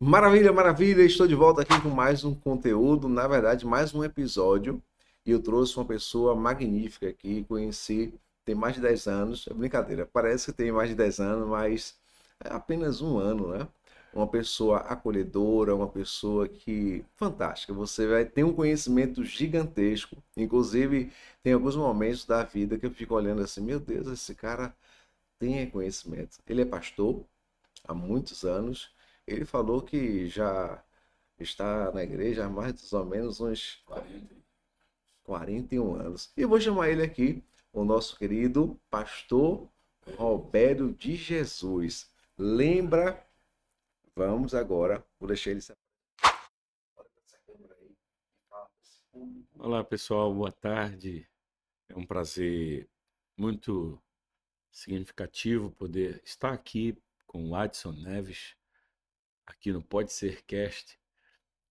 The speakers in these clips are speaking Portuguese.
Maravilha, maravilha! Estou de volta aqui com mais um conteúdo, na verdade, mais um episódio. E eu trouxe uma pessoa magnífica aqui, conheci tem mais de 10 anos. É brincadeira, parece que tem mais de 10 anos, mas é apenas um ano, né? Uma pessoa acolhedora, uma pessoa que fantástica. Você vai ter um conhecimento gigantesco. Inclusive, tem alguns momentos da vida que eu fico olhando assim, meu Deus, esse cara tem conhecimento. Ele é pastor há muitos anos. Ele falou que já está na igreja há mais ou menos uns 41 anos. E eu vou chamar ele aqui, o nosso querido pastor Robério de Jesus. Lembra? Vamos agora, vou deixar ele se Olá, pessoal, boa tarde. É um prazer muito significativo poder estar aqui com o Adson Neves, aqui no Pode Ser Cast.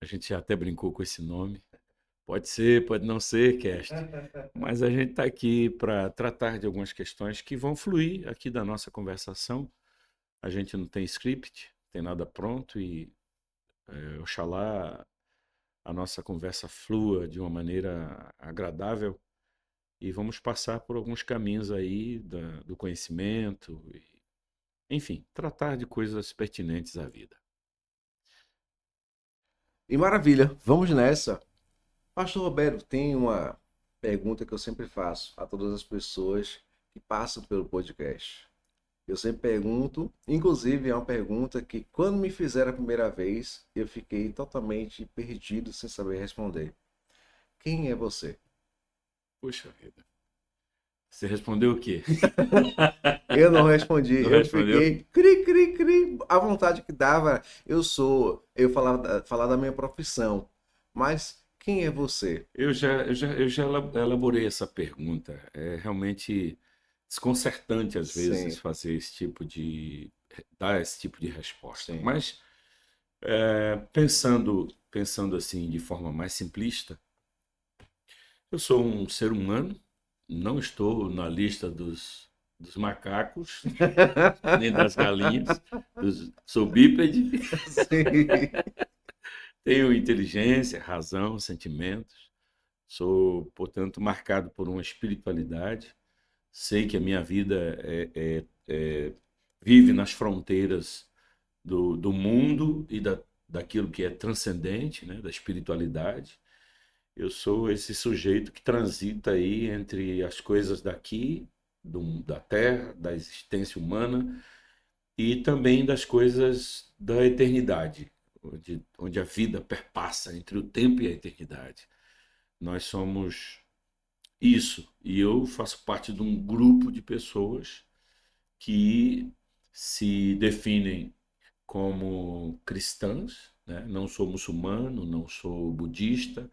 A gente já até brincou com esse nome. Pode ser, pode não ser cast. Mas a gente está aqui para tratar de algumas questões que vão fluir aqui da nossa conversação. A gente não tem script, tem nada pronto e oxalá a nossa conversa flua de uma maneira agradável. E vamos passar por alguns caminhos aí do conhecimento, enfim, tratar de coisas pertinentes à vida. E maravilha, vamos nessa. Pastor Roberto, tem uma pergunta que eu sempre faço a todas as pessoas que passam pelo podcast. Eu sempre pergunto, inclusive é uma pergunta que quando me fizeram a primeira vez, eu fiquei totalmente perdido sem saber responder. Quem é você? Puxa vida. Você respondeu o quê? Eu não respondi, Não eu respondeu? fiquei cri, cri, cri. A vontade que dava, eu falava, falar da minha profissão. Mas quem é você? Eu já elaborei essa pergunta. É realmente desconcertante, às vezes, Sim, fazer esse tipo de, dar esse tipo de resposta. sim. Mas, pensando assim, de forma mais simplista, eu sou um ser humano, não estou na lista dos macacos, nem das galinhas, sou bípede, Sim, tenho inteligência, razão, sentimentos, sou, portanto, marcado por uma espiritualidade, sei que a minha vida vive nas fronteiras do mundo e daquilo que é transcendente, né, da espiritualidade. Eu sou esse sujeito que transita aí entre as coisas daqui, da Terra, da existência humana, e também das coisas da eternidade, onde a vida perpassa entre o tempo e a eternidade. Nós somos isso, e eu faço parte de um grupo de pessoas que se definem como cristãs, né? Não sou muçulmano, não sou budista,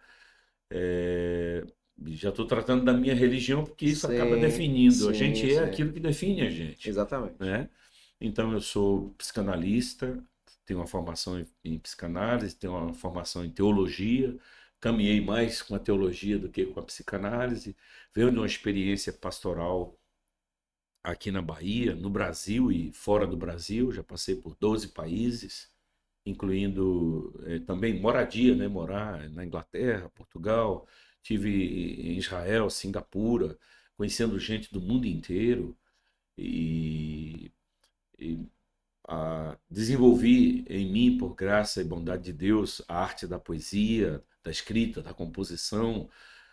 é, já estou tratando da minha religião porque isso acaba sim, definindo. A sim, gente é sim. aquilo que define a gente, Exatamente. né? Então eu sou psicanalista, tenho uma formação em psicanálise, tenho uma formação em teologia, caminhei mais com a teologia do que com a psicanálise, venho de uma experiência pastoral aqui na Bahia, no Brasil e fora do Brasil, já passei por 12 países, incluindo também moradia, né? Morar na Inglaterra, Portugal, tive em Israel, Singapura, conhecendo gente do mundo inteiro e, e desenvolvi em mim, por graça e bondade de Deus, a arte da poesia, da escrita, da composição.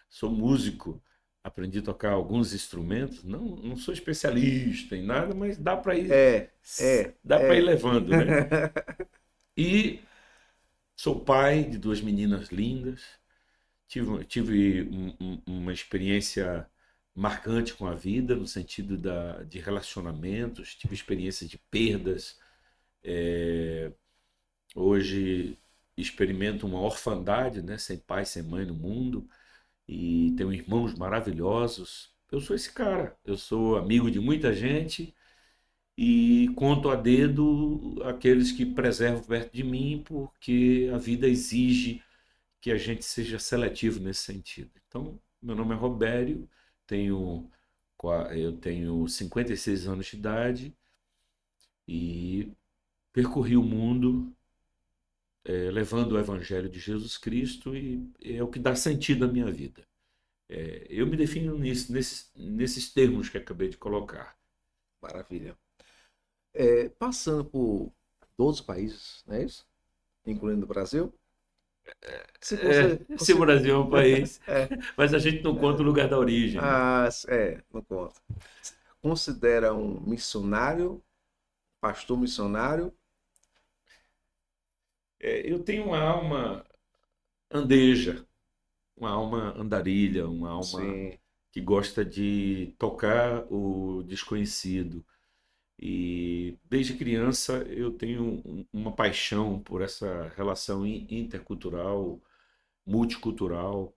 Sou músico, aprendi a tocar alguns instrumentos. Não sou especialista em nada, mas É, é, dá para ir é. levando, né? E sou pai de duas meninas lindas. Tive uma experiência marcante com a vida, no sentido de relacionamentos, tive experiência de perdas. É, Hoje experimento uma orfandade, né? Sem pai, sem mãe no mundo, e tenho irmãos maravilhosos. Eu sou esse cara, eu sou amigo de muita gente e conto a dedo aqueles que preservo perto de mim, porque a vida exige que a gente seja seletivo nesse sentido. Então, meu nome é Robério, eu tenho 56 anos de idade e percorri o mundo levando o Evangelho de Jesus Cristo e é o que dá sentido à minha vida. Eu me defino nesses termos que acabei de colocar. Maravilha. Passando por todos os países, não é isso? Incluindo o Brasil. Se você, Se o você Brasil é um país, é, mas a gente não conta o lugar da origem, né? não conta. Considera um missionário, pastor missionário? Eu tenho uma alma andeja, uma alma andarilha, uma alma Sim, que gosta de tocar o desconhecido. E desde criança eu tenho uma paixão por essa relação intercultural, multicultural,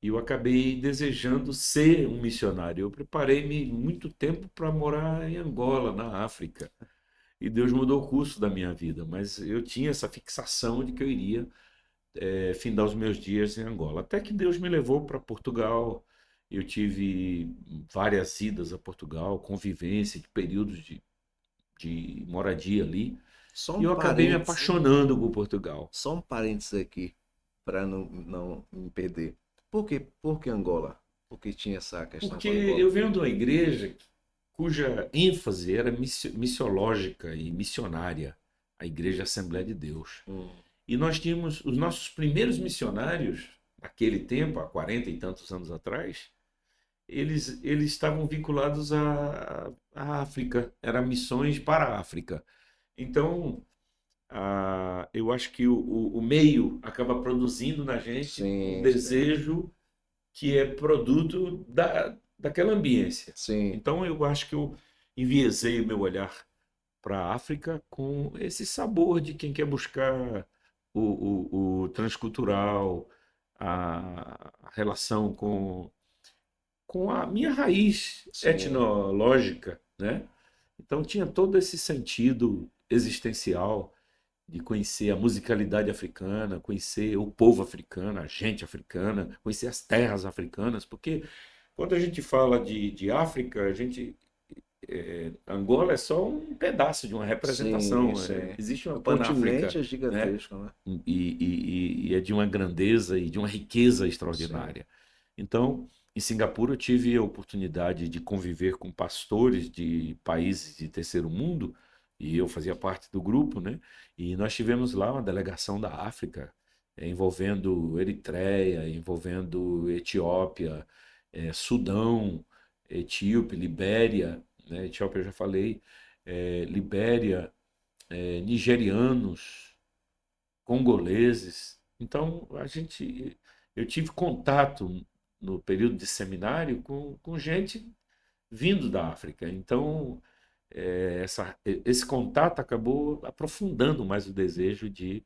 e eu acabei desejando ser um missionário. Eu preparei-me muito tempo para morar em Angola, na África, e Deus mudou o curso da minha vida, mas eu tinha essa fixação de que eu iria findar os meus dias em Angola. Até que Deus me levou para Portugal. Eu tive várias idas a Portugal, convivência de períodos de moradia ali, só e um eu acabei me parênteses, apaixonando por Portugal. só um parênteses aqui, para não me perder. Por que Angola? Porque tinha essa questão Porque com eu Angola. venho de uma igreja cuja ênfase era missiológica e missionária, a Igreja Assembleia de Deus. Hum, E nós tínhamos os nossos primeiros missionários, naquele tempo, há 40 e tantos anos atrás, eles estavam vinculados à África, eram missões para a África. Então, eu acho que o meio acaba produzindo na gente um sim, sim, desejo que é produto daquela ambiência. sim, Então, eu acho que eu enviesei o meu olhar para a África com esse sabor de quem quer buscar o transcultural, a relação com a minha raiz sim, etnológica, né? Então tinha todo esse sentido existencial de conhecer a musicalidade africana, conhecer o povo africano, a gente africana, conhecer as terras africanas, porque quando a gente fala de África, Angola é só um pedaço de uma sim, representação. sim. Existe uma O continente Pan-África, é né? gigantesco, né? E é de uma grandeza e de uma riqueza Sim. extraordinária. Então, em Singapura, eu tive a oportunidade de conviver com pastores de países de terceiro mundo, e eu fazia parte do grupo, né? E nós tivemos lá uma delegação da África, envolvendo Eritreia, envolvendo Etiópia, Sudão, Etíope, Libéria, né? Etiópia eu já falei, Libéria, nigerianos, congoleses. Então, eu tive contato no período de seminário com gente vindo da África. Então, esse contato acabou aprofundando mais o desejo de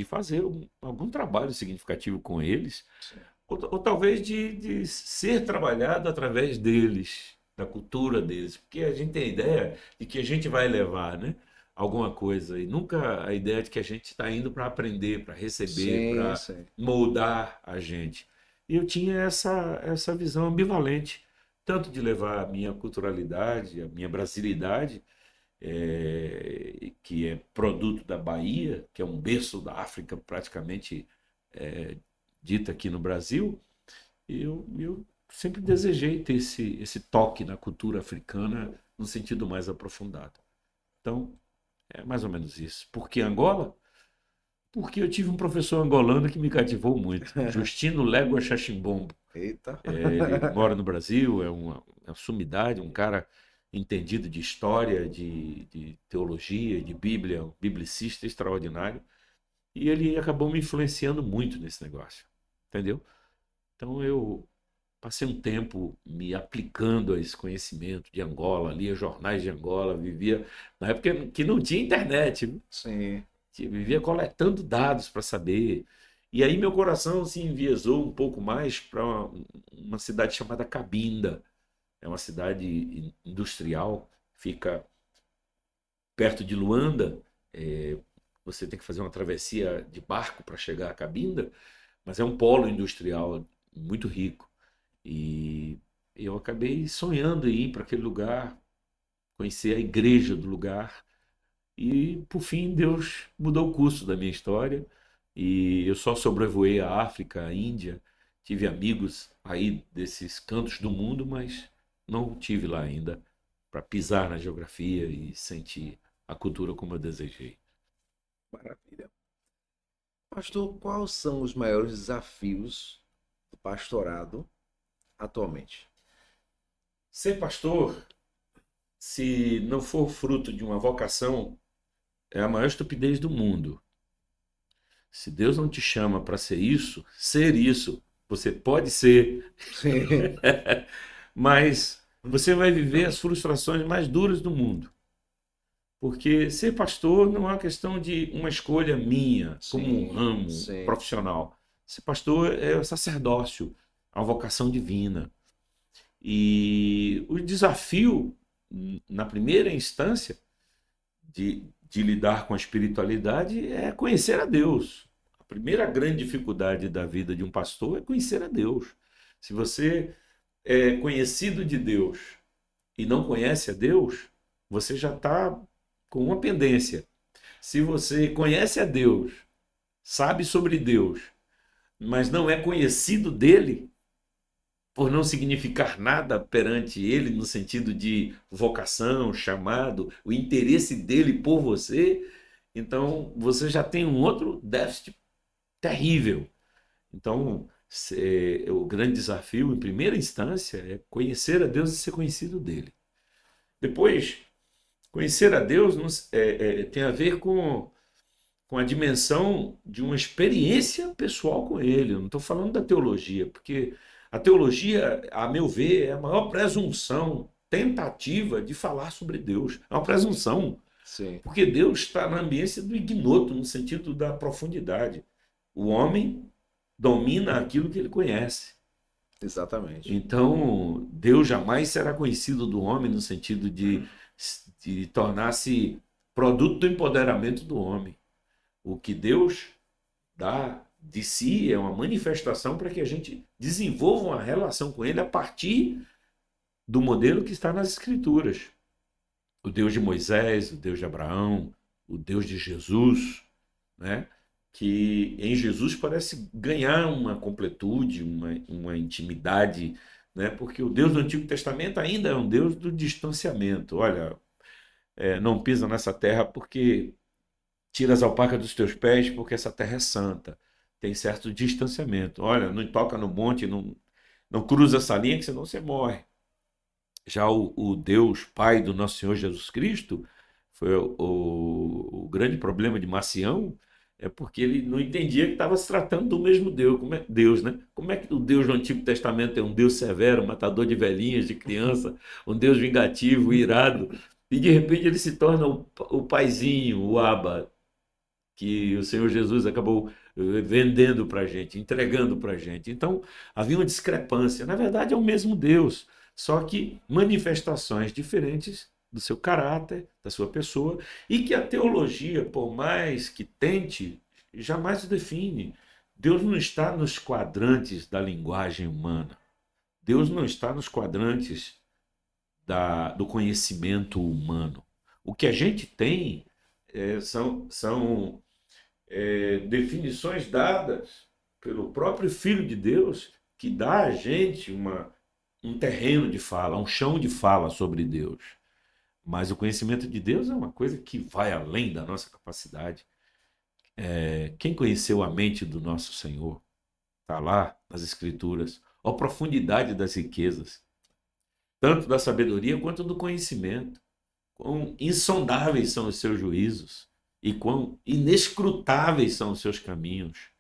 fazer algum trabalho significativo com eles, Sim. ou talvez de ser trabalhado através deles, da cultura deles, porque a gente tem a ideia de que a gente vai levar, né, alguma coisa, e nunca a ideia de que a gente está indo para aprender, para receber, Sim, para sim. moldar a gente. E eu tinha essa visão ambivalente, tanto de levar a minha culturalidade, a minha brasilidade, que é produto da Bahia, que é um berço da África praticamente é, dita aqui no Brasil, eu sempre desejei ter esse toque na cultura africana no sentido mais aprofundado. Então, é mais ou menos isso. Por que Angola? Porque eu tive um professor angolano que me cativou muito, Justino Légua Xaximbombo. Eita. Ele mora no Brasil, é uma sumidade, um cara entendido de história, de teologia, de Bíblia, um biblicista extraordinário. E ele acabou me influenciando muito nesse negócio, entendeu? Então eu passei um tempo me aplicando a esse conhecimento de Angola, lia jornais de Angola, vivia na época que não tinha internet, viu? Sim. Vivia coletando dados para saber. E aí meu coração se enviesou um pouco mais para uma cidade chamada Cabinda. É uma cidade industrial, fica perto de Luanda. É, você tem que fazer uma travessia de barco para chegar a Cabinda, mas é um polo industrial muito rico. E eu acabei sonhando em ir para aquele lugar, conhecer a igreja do lugar, E, por fim, Deus mudou o curso da minha história. E eu só sobrevoei a África, a Índia. Tive amigos aí desses cantos do mundo, mas não tive lá ainda para pisar na geografia e sentir a cultura como eu desejei. Maravilha. Pastor, quais são os maiores desafios do pastorado atualmente? Ser pastor, se não for fruto de uma vocação, é a maior estupidez do mundo. Se Deus não te chama para ser isso, você pode ser, Sim, mas você vai viver as frustrações mais duras do mundo. Porque ser pastor não é uma questão de uma escolha minha, como um sim, ramo sim. profissional. Ser pastor é o sacerdócio, a vocação divina. E o desafio, na primeira instância, de lidar com a espiritualidade é conhecer a Deus. A primeira grande dificuldade da vida de um pastor é conhecer a Deus. Se você é conhecido de Deus e não conhece a Deus, você já está com uma pendência. Se você conhece a Deus, sabe sobre Deus, mas não é conhecido dele, por não significar nada perante ele, no sentido de vocação, chamado, o interesse dele por você, então você já tem um outro déficit terrível. Então, o grande desafio, em primeira instância, é conhecer a Deus e ser conhecido dele. Depois, conhecer a Deus tem a ver com a dimensão de uma experiência pessoal com ele. Eu não estou falando da teologia, porque a teologia, a meu ver, é a maior presunção, tentativa de falar sobre Deus. É uma presunção, Sim, porque Deus está na ambiência do ignoto, no sentido da profundidade. O homem domina aquilo que ele conhece. exatamente. Então, Deus jamais será conhecido do homem no sentido de tornar-se produto do empoderamento do homem. O que Deus dá de si é uma manifestação para que a gente desenvolva uma relação com Ele a partir do modelo que está nas Escrituras. O Deus de Moisés, o Deus de Abraão, o Deus de Jesus, né? Que em Jesus parece ganhar uma completude, uma intimidade, né? Porque o Deus do Antigo Testamento ainda é um Deus do distanciamento. Olha, não pisa nessa terra porque tira as alpacas dos teus pés, porque essa terra é santa. Tem certo distanciamento. Olha, não toca no monte, não cruza essa linha, que senão você morre. Já o Deus Pai do nosso Senhor Jesus Cristo, foi o grande problema de Marcião, é porque ele não entendia que estava se tratando do mesmo Deus, Deus, né? Como é que o Deus do Antigo Testamento é um Deus severo, matador de velhinhas, de criança, um Deus vingativo, irado, e de repente ele se torna o paizinho, o Abba, que o Senhor Jesus acabou vendendo para a gente, entregando para a gente. Então, havia uma discrepância. Na verdade, é o mesmo Deus, só que manifestações diferentes do seu caráter, da sua pessoa, e que a teologia, por mais que tente, jamais o define. Deus não está nos quadrantes da linguagem humana. Deus não está nos quadrantes do conhecimento humano. O que a gente tem são definições dadas pelo próprio Filho de Deus, que dá a gente um terreno de fala, um chão de fala sobre Deus. Mas o conhecimento de Deus é uma coisa que vai além da nossa capacidade. Quem conheceu a mente do nosso Senhor? Está lá nas Escrituras. A profundidade das riquezas, tanto da sabedoria quanto do conhecimento. Quão insondáveis são os seus juízos e quão inescrutáveis são os seus caminhos.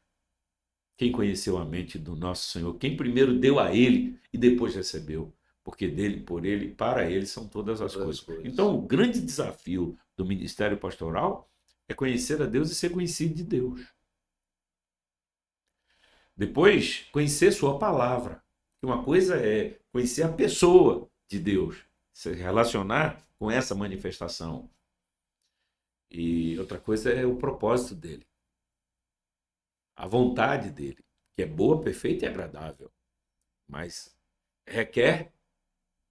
Quem conheceu a mente do nosso Senhor? Quem primeiro deu a Ele e depois recebeu? Porque dele, por Ele, para Ele são todas as Todas as coisas. coisas. Então, o grande desafio do ministério pastoral é conhecer a Deus e ser conhecido de Deus. Depois, conhecer Sua palavra. Uma coisa é conhecer a pessoa de Deus, se relacionar com essa manifestação. E outra coisa é o propósito dele, a vontade dele, que é boa, perfeita e agradável, mas requer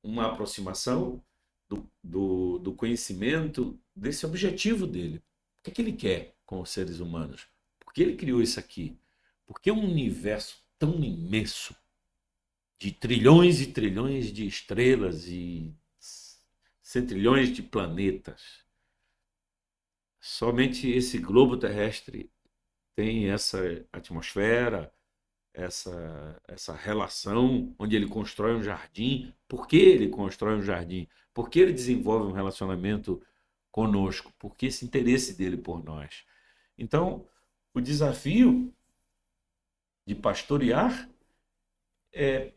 uma aproximação do conhecimento desse objetivo dele. O que é que ele quer com os seres humanos? Por que ele criou isso aqui? Porque um universo tão imenso, de trilhões e trilhões de estrelas e centrilhões de planetas, somente esse globo terrestre tem essa atmosfera, essa relação onde ele constrói um jardim. Por que ele constrói um jardim? Por que ele desenvolve um relacionamento conosco? Por que esse interesse dele por nós? Então, o desafio de pastorear é,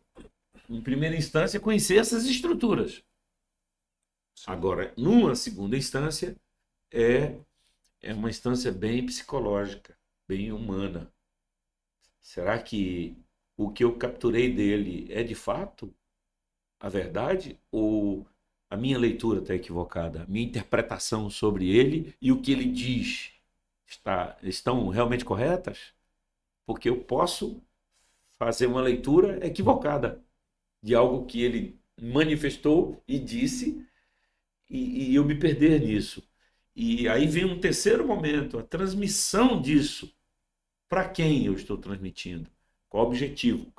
em primeira instância, conhecer essas estruturas. Agora, numa segunda instância, é uma instância bem psicológica, bem humana. Será que o que eu capturei dele é de fato a verdade? Ou a minha leitura está equivocada? A minha interpretação sobre ele e o que ele diz estão realmente corretas? Porque eu posso fazer uma leitura equivocada de algo que ele manifestou e disse, e eu me perder nisso. E aí vem um terceiro momento, a transmissão disso. Para quem eu estou transmitindo? Qual o objetivo?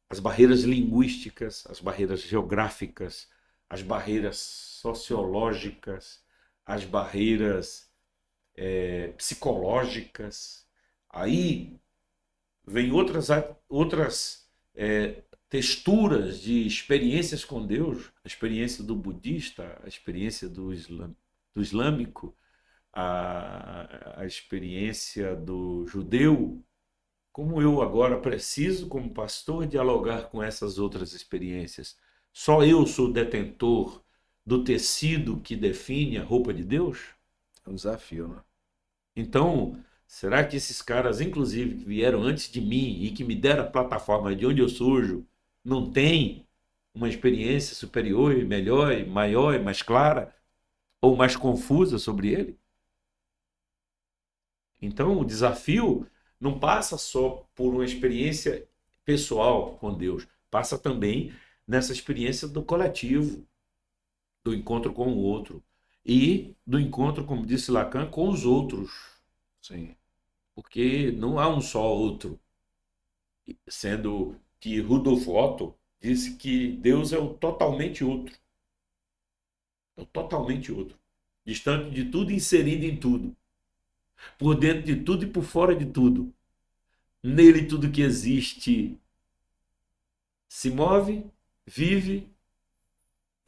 As barreiras linguísticas, as barreiras geográficas, as barreiras sociológicas, as barreiras psicológicas. Aí vem outras texturas de experiências com Deus, a experiência do budista, a experiência do islâmico, a experiência do judeu. Como eu agora preciso, como pastor, dialogar com essas outras experiências? Só eu sou detentor do tecido que define a roupa de Deus? É um desafio, né? Então, será que esses caras, inclusive, que vieram antes de mim e que me deram a plataforma de onde eu surjo, não têm uma experiência superior e melhor, e maior e mais clara, ou mais confusa sobre ele? Então, o desafio não passa só por uma experiência pessoal com Deus, passa também nessa experiência do coletivo, do encontro com o outro e do encontro, como disse Lacan, com os outros, Sim. porque não há um só outro, sendo que Rudolf Otto disse que Deus é o totalmente outro, é o totalmente outro, distante de tudo, inserido em tudo, por dentro de tudo e por fora de tudo. Nele tudo que existe se move, vive,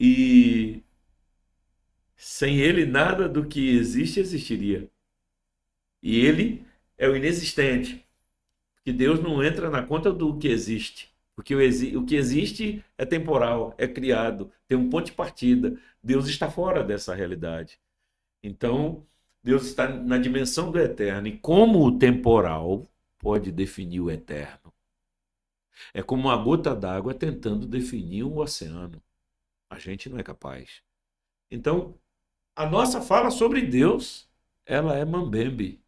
e sem ele nada do que existe existiria. E ele é o inexistente, porque Deus não entra na conta do que existe. Porque o que existe é temporal, é criado, tem um ponto de partida. Deus está fora dessa realidade. Então, Deus está na dimensão do eterno. E como o temporal pode definir o eterno? É como uma gota d'água tentando definir um oceano. A gente não é capaz. Então, a nossa fala sobre Deus, ela é mambembe,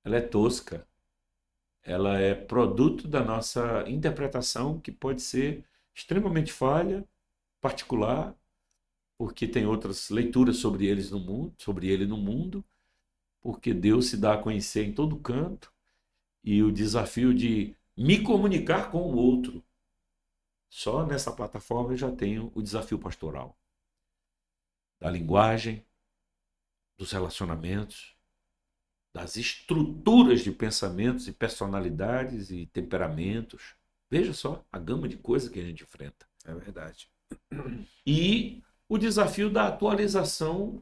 ela é tosca, ela é produto da nossa interpretação, que pode ser extremamente falha, particular, porque tem outras leituras sobre eles no mundo, sobre ele no mundo, porque Deus se dá a conhecer em todo canto, e o desafio de me comunicar com o outro. Só nessa plataforma eu já tenho o desafio pastoral da linguagem, dos relacionamentos, das estruturas de pensamentos e personalidades e temperamentos. Veja só a gama de coisas que a gente enfrenta. É verdade. E o desafio da atualização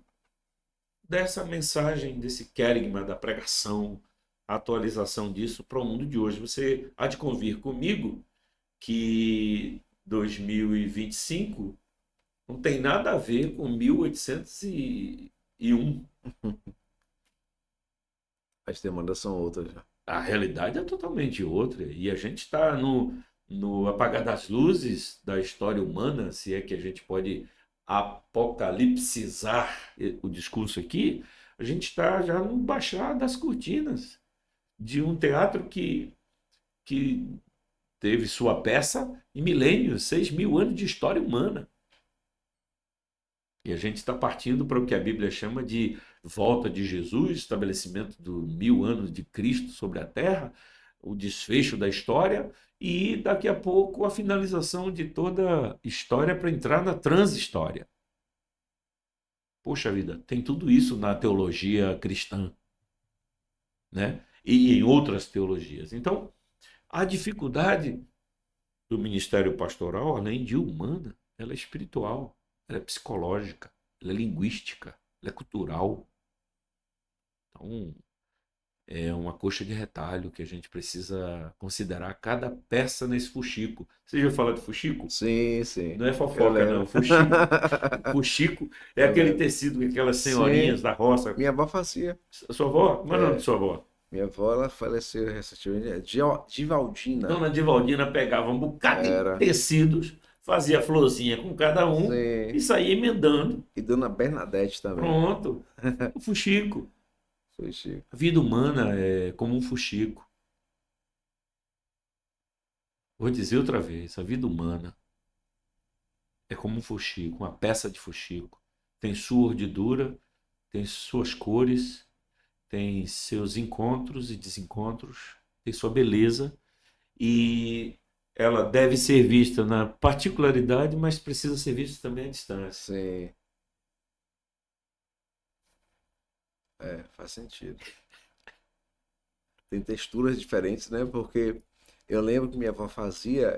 dessa mensagem, desse querigma da pregação, a atualização disso para o mundo de hoje. Você há de convir comigo que 2025 não tem nada a ver com 1801. As demandas são outras já. A realidade é totalmente outra. E a gente está no apagar das luzes da história humana, se é que a gente pode apocalipsizar o discurso aqui. A gente está já no baixar das cortinas de um teatro que teve sua peça em milênios, 6.000 anos de história humana. E a gente está partindo para o que a Bíblia chama de volta de Jesus, estabelecimento do 1000 anos de Cristo sobre a terra, o desfecho da história e daqui a pouco a finalização de toda a história para entrar na transhistória. Poxa vida, tem tudo isso na teologia cristã, né? E em outras teologias. Então, a dificuldade do ministério pastoral, além de humana, ela é espiritual, ela é psicológica, ela é linguística, ela é cultural. Então, é uma coxa de retalho que a gente precisa considerar cada peça nesse fuxico. Você já falou de fuxico? Sim, sim. Não é Eu fofoca, não. lembro. Fuxico. O fuxico é Eu aquele lembro. tecido que aquelas senhorinhas Sim, da roça. minha avó fazia. A sua avó? Mas não de É, sua avó. minha avó, ela faleceu recentemente. É Divaldina. Dona Divaldina pegava um bocado de Era. tecidos, fazia florzinha com cada um e Sim. saía emendando. E Dona Bernadette também. Pronto. O fuxico. Foi Chico. A vida humana é como um fuxico. Vou dizer outra vez, a vida humana é como um fuxico, uma peça de fuxico. Tem sua urdidura, tem suas cores, tem seus encontros e desencontros, tem sua beleza e ela deve ser vista na particularidade, mas precisa ser vista também à distância. Sim. É, faz sentido. Tem texturas diferentes, né? Porque eu lembro que minha avó fazia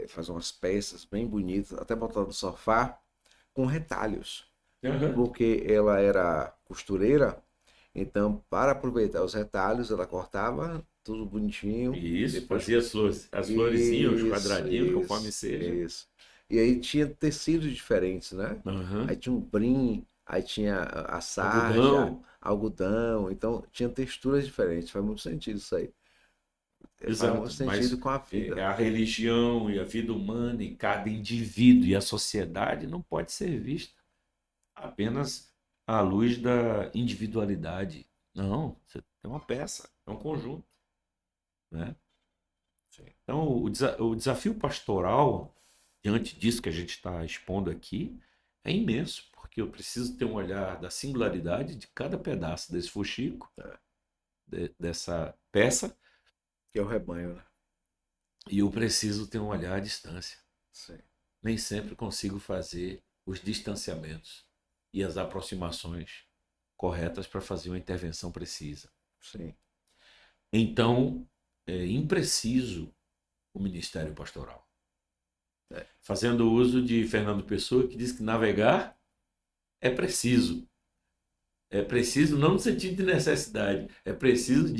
fazia umas peças bem bonitas, até botar no sofá, com retalhos. Uhum. Porque ela era costureira, então para aproveitar os retalhos, ela cortava tudo bonitinho, Isso, depois fazia as florezinhas, os isso, quadradinhos, conforme isso, seja. isso. E aí tinha tecidos diferentes, né? Aí Uhum. tinha um brim, aí tinha a sarja, Algodão. algodão, então tinha texturas diferentes. Faz muito sentido isso aí. Faz muito Exato, sentido mas com a vida. a religião e a vida humana e cada indivíduo e a sociedade não pode ser vista apenas à luz da individualidade. Não, você é uma peça, é um conjunto, né? Sim, Então, o desafio pastoral, diante disso que a gente está expondo aqui, é imenso, porque eu preciso ter um olhar da singularidade de cada pedaço desse fuxico, dessa peça, que é o rebanho, né? e eu preciso ter um olhar à distância. Sim, Nem sempre consigo fazer os distanciamentos e as aproximações corretas para fazer uma intervenção precisa. sim. Então, é impreciso o ministério pastoral. É, Fazendo uso de Fernando Pessoa, que diz que navegar é preciso. É preciso não no sentido de necessidade, é preciso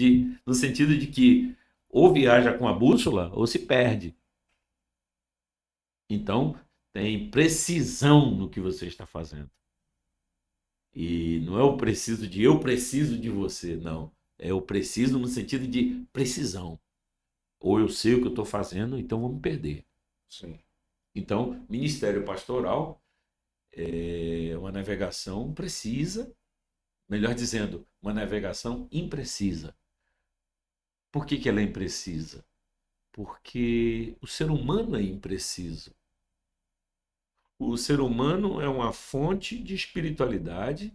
no sentido de que ou viaja com a bússola ou se perde. Então, tem precisão no que você está fazendo. E não é o preciso de eu preciso de você, não. É o preciso no sentido de precisão. Ou eu sei o que eu estou fazendo, então vou me perder. sim, Então, ministério pastoral é uma navegação precisa, melhor dizendo, uma navegação imprecisa. Por que ela é imprecisa? Porque o ser humano é impreciso. O ser humano é uma fonte de espiritualidade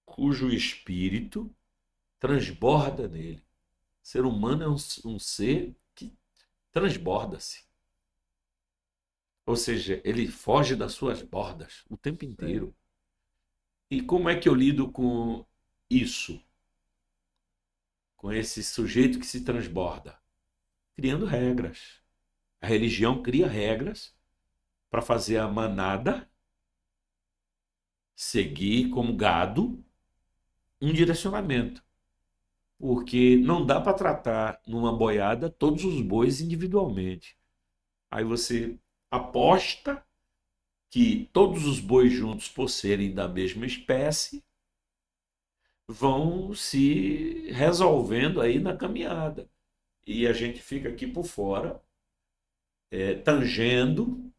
cujo espírito transborda nele. O ser humano é um ser que transborda-se. Ou seja, ele foge das suas bordas o tempo sim. inteiro. E como é que eu lido com isso? Com esse sujeito que se transborda? Criando regras. A religião cria regras para fazer a manada seguir como gado um direcionamento. Porque não dá para tratar numa boiada todos os bois individualmente. Aí você aposta que todos os bois juntos, por serem da mesma espécie, vão se resolvendo aí na caminhada. E a gente fica aqui por fora, tangendo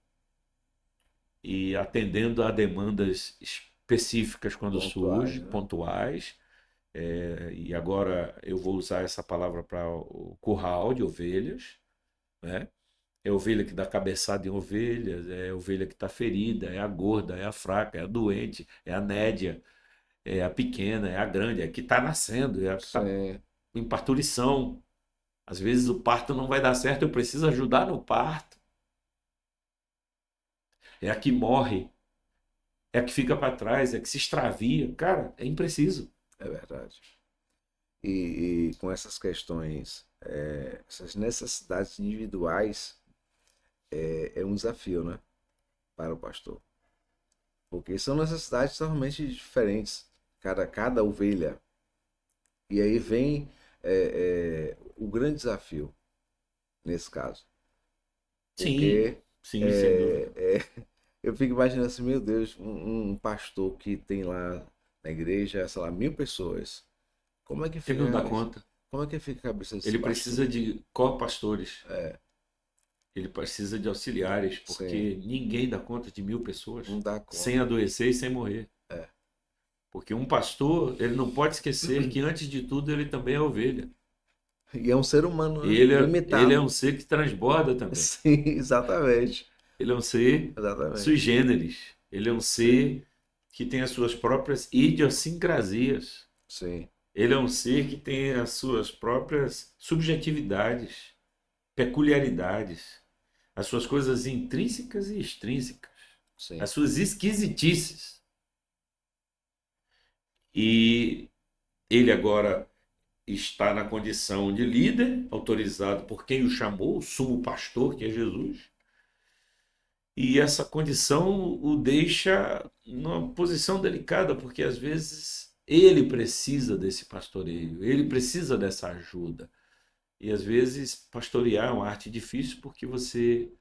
e atendendo a demandas específicas quando Pontuais, surgem, né? pontuais. E agora eu vou usar essa palavra para o curral de ovelhas, né? É a ovelha que dá cabeçada em ovelhas, é a ovelha que está ferida, é a gorda, é a fraca, é a doente, é a nédia, é a pequena, é a grande, é a que está nascendo, é a que está Sim, em parturição. Às vezes o parto não vai dar certo, eu preciso ajudar no parto. É a que morre, é a que fica para trás, é a que se extravia. Cara, é impreciso. é verdade. E com essas questões, essas necessidades individuais, é um desafio, né? Para o pastor. Porque são necessidades totalmente diferentes, cada ovelha. E aí vem o grande desafio nesse caso. Sim, Porque sim, sem é, dúvida. é, eu fico imaginando assim, meu Deus, um pastor que tem lá na igreja, sei lá, 1.000 pessoas. Como é que Ele fica a não dá cabeça? conta. Como é que fica a cabeça desse Ele pastor? precisa de co-pastores. Ele precisa de auxiliares, Sim, porque ninguém dá conta de 1.000 pessoas não dá sem conta. adoecer e sem morrer. É. Porque um pastor, ele não pode esquecer que antes de tudo ele também é ovelha. E é um ser humano, né? Ele é Limitado. um ser que transborda também. Sim, exatamente. Ele é um ser sui Exatamente. generis. Ele é um Sim, ser que tem as suas próprias idiosincrasias. sim, Ele é um ser que tem as suas próprias subjetividades, peculiaridades, as suas coisas intrínsecas e extrínsecas, as sim. suas esquisitices. E ele agora está na condição de líder, autorizado por quem o chamou, o sumo pastor, que é Jesus. E essa condição o deixa numa posição delicada, porque às vezes ele precisa desse pastoreio, ele precisa dessa ajuda. E às vezes pastorear é uma arte difícil porque você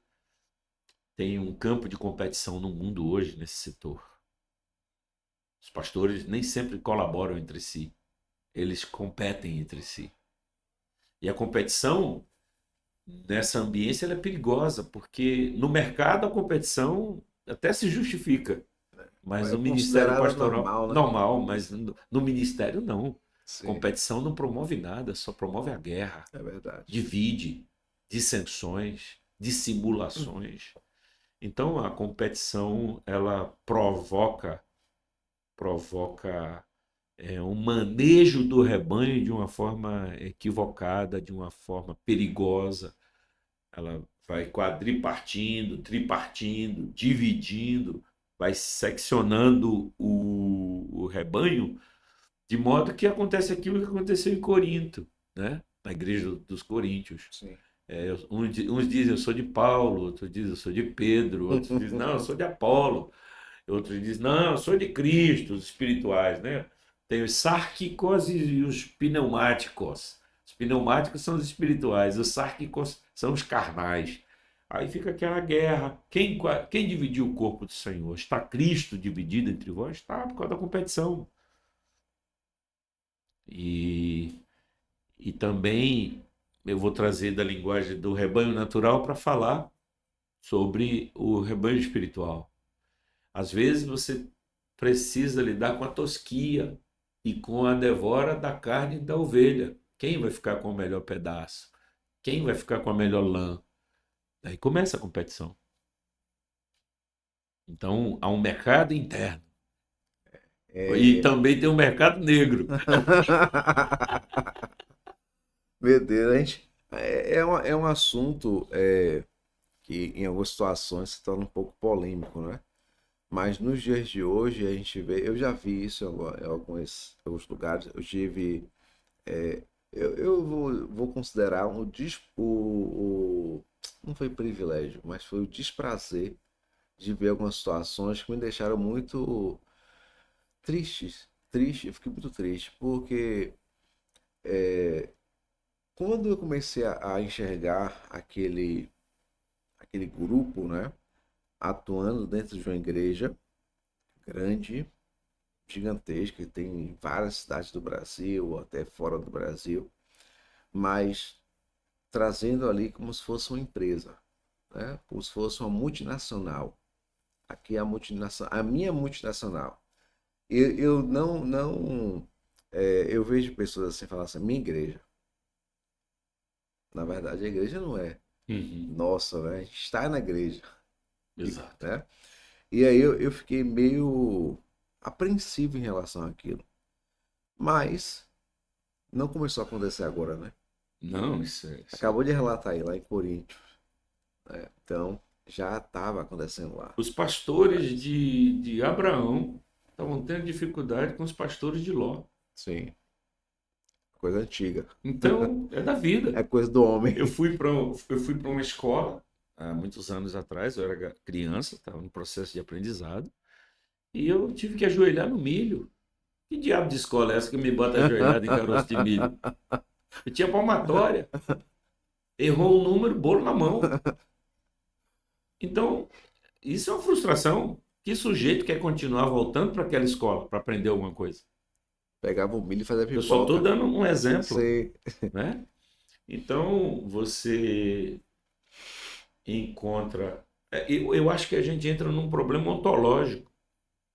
tem um campo de competição no mundo hoje nesse setor. Os pastores nem sempre colaboram entre si, eles competem entre si. E a competição nessa ambiência ela é perigosa, porque no mercado a competição até se justifica. Mas É no ministério considerada pastoral, normal, né? normal, mas no ministério, não. Sim, Competição não promove nada, só promove a guerra. é verdade. Divide, dissensões, dissimulações. Então, a competição, ela provoca um manejo do rebanho de uma forma equivocada, de uma forma perigosa. Ela vai quadripartindo, tripartindo, dividindo, vai seccionando o rebanho, de modo que acontece aquilo que aconteceu em Corinto, né? Na igreja dos Coríntios. Sim. Uns dizem eu sou de Paulo, outros dizem eu sou de Pedro, outros dizem não, eu sou de Apolo, outros dizem não, eu sou de Cristo, os espirituais, né? Tem os sárquicos e os pneumáticos. Os pneumáticos são os espirituais, os sárquicos são os carnais. Aí fica aquela guerra. Quem dividiu o corpo do Senhor? Está Cristo dividido entre vós? Está, por causa da competição. E, e também eu vou trazer da linguagem do rebanho natural para falar sobre o rebanho espiritual. Às vezes você precisa lidar com a tosquia e com a devora da carne da ovelha. Quem vai ficar com o melhor pedaço? Quem vai ficar com a melhor lã? Aí começa a competição. Então há um mercado interno e É... também tem um mercado negro. Meu Deus, a gente... é um assunto que em algumas situações se torna um pouco polêmico, né? Mas nos dias de hoje a gente vê, eu já vi isso em alguns lugares, eu tive, eu vou considerar não foi privilégio, mas foi o desprazer de ver algumas situações que me deixaram muito triste, eu fiquei muito triste, porque quando eu comecei a enxergar aquele grupo, né, atuando dentro de uma igreja grande, gigantesca, que tem em várias cidades do Brasil, até fora do Brasil, mas trazendo ali como se fosse uma empresa, né? Como se fosse uma multinacional. Aqui é a minha multinacional. Eu não, eu vejo pessoas assim falar assim, minha igreja. Na verdade, a igreja não é. Uhum. Nossa, né? Estar na igreja, Exato. né? E aí eu fiquei meio apreensivo em relação àquilo. Mas não começou a acontecer agora, né? Não, isso Acabou de relatar aí lá em Coríntios, né? Então já estava acontecendo lá. os pastores de Abraão estavam tendo dificuldade com os pastores de Ló. Sim, coisa antiga. Então, é da É vida. coisa do homem. Eu fui para uma escola há muitos anos atrás, eu era criança, estava no processo de aprendizado, e eu tive que ajoelhar no milho. Que diabo de escola é essa que me bota ajoelhado em caroço de milho? Eu tinha palmatória, errou um número, bolo na mão. Então, isso é uma frustração. Que sujeito quer continuar voltando para aquela escola para aprender alguma coisa? Pegava o milho e fazia Eu só estou pipoca. dando um exemplo, Você. né? Então, você encontra. Eu acho que a gente entra num problema ontológico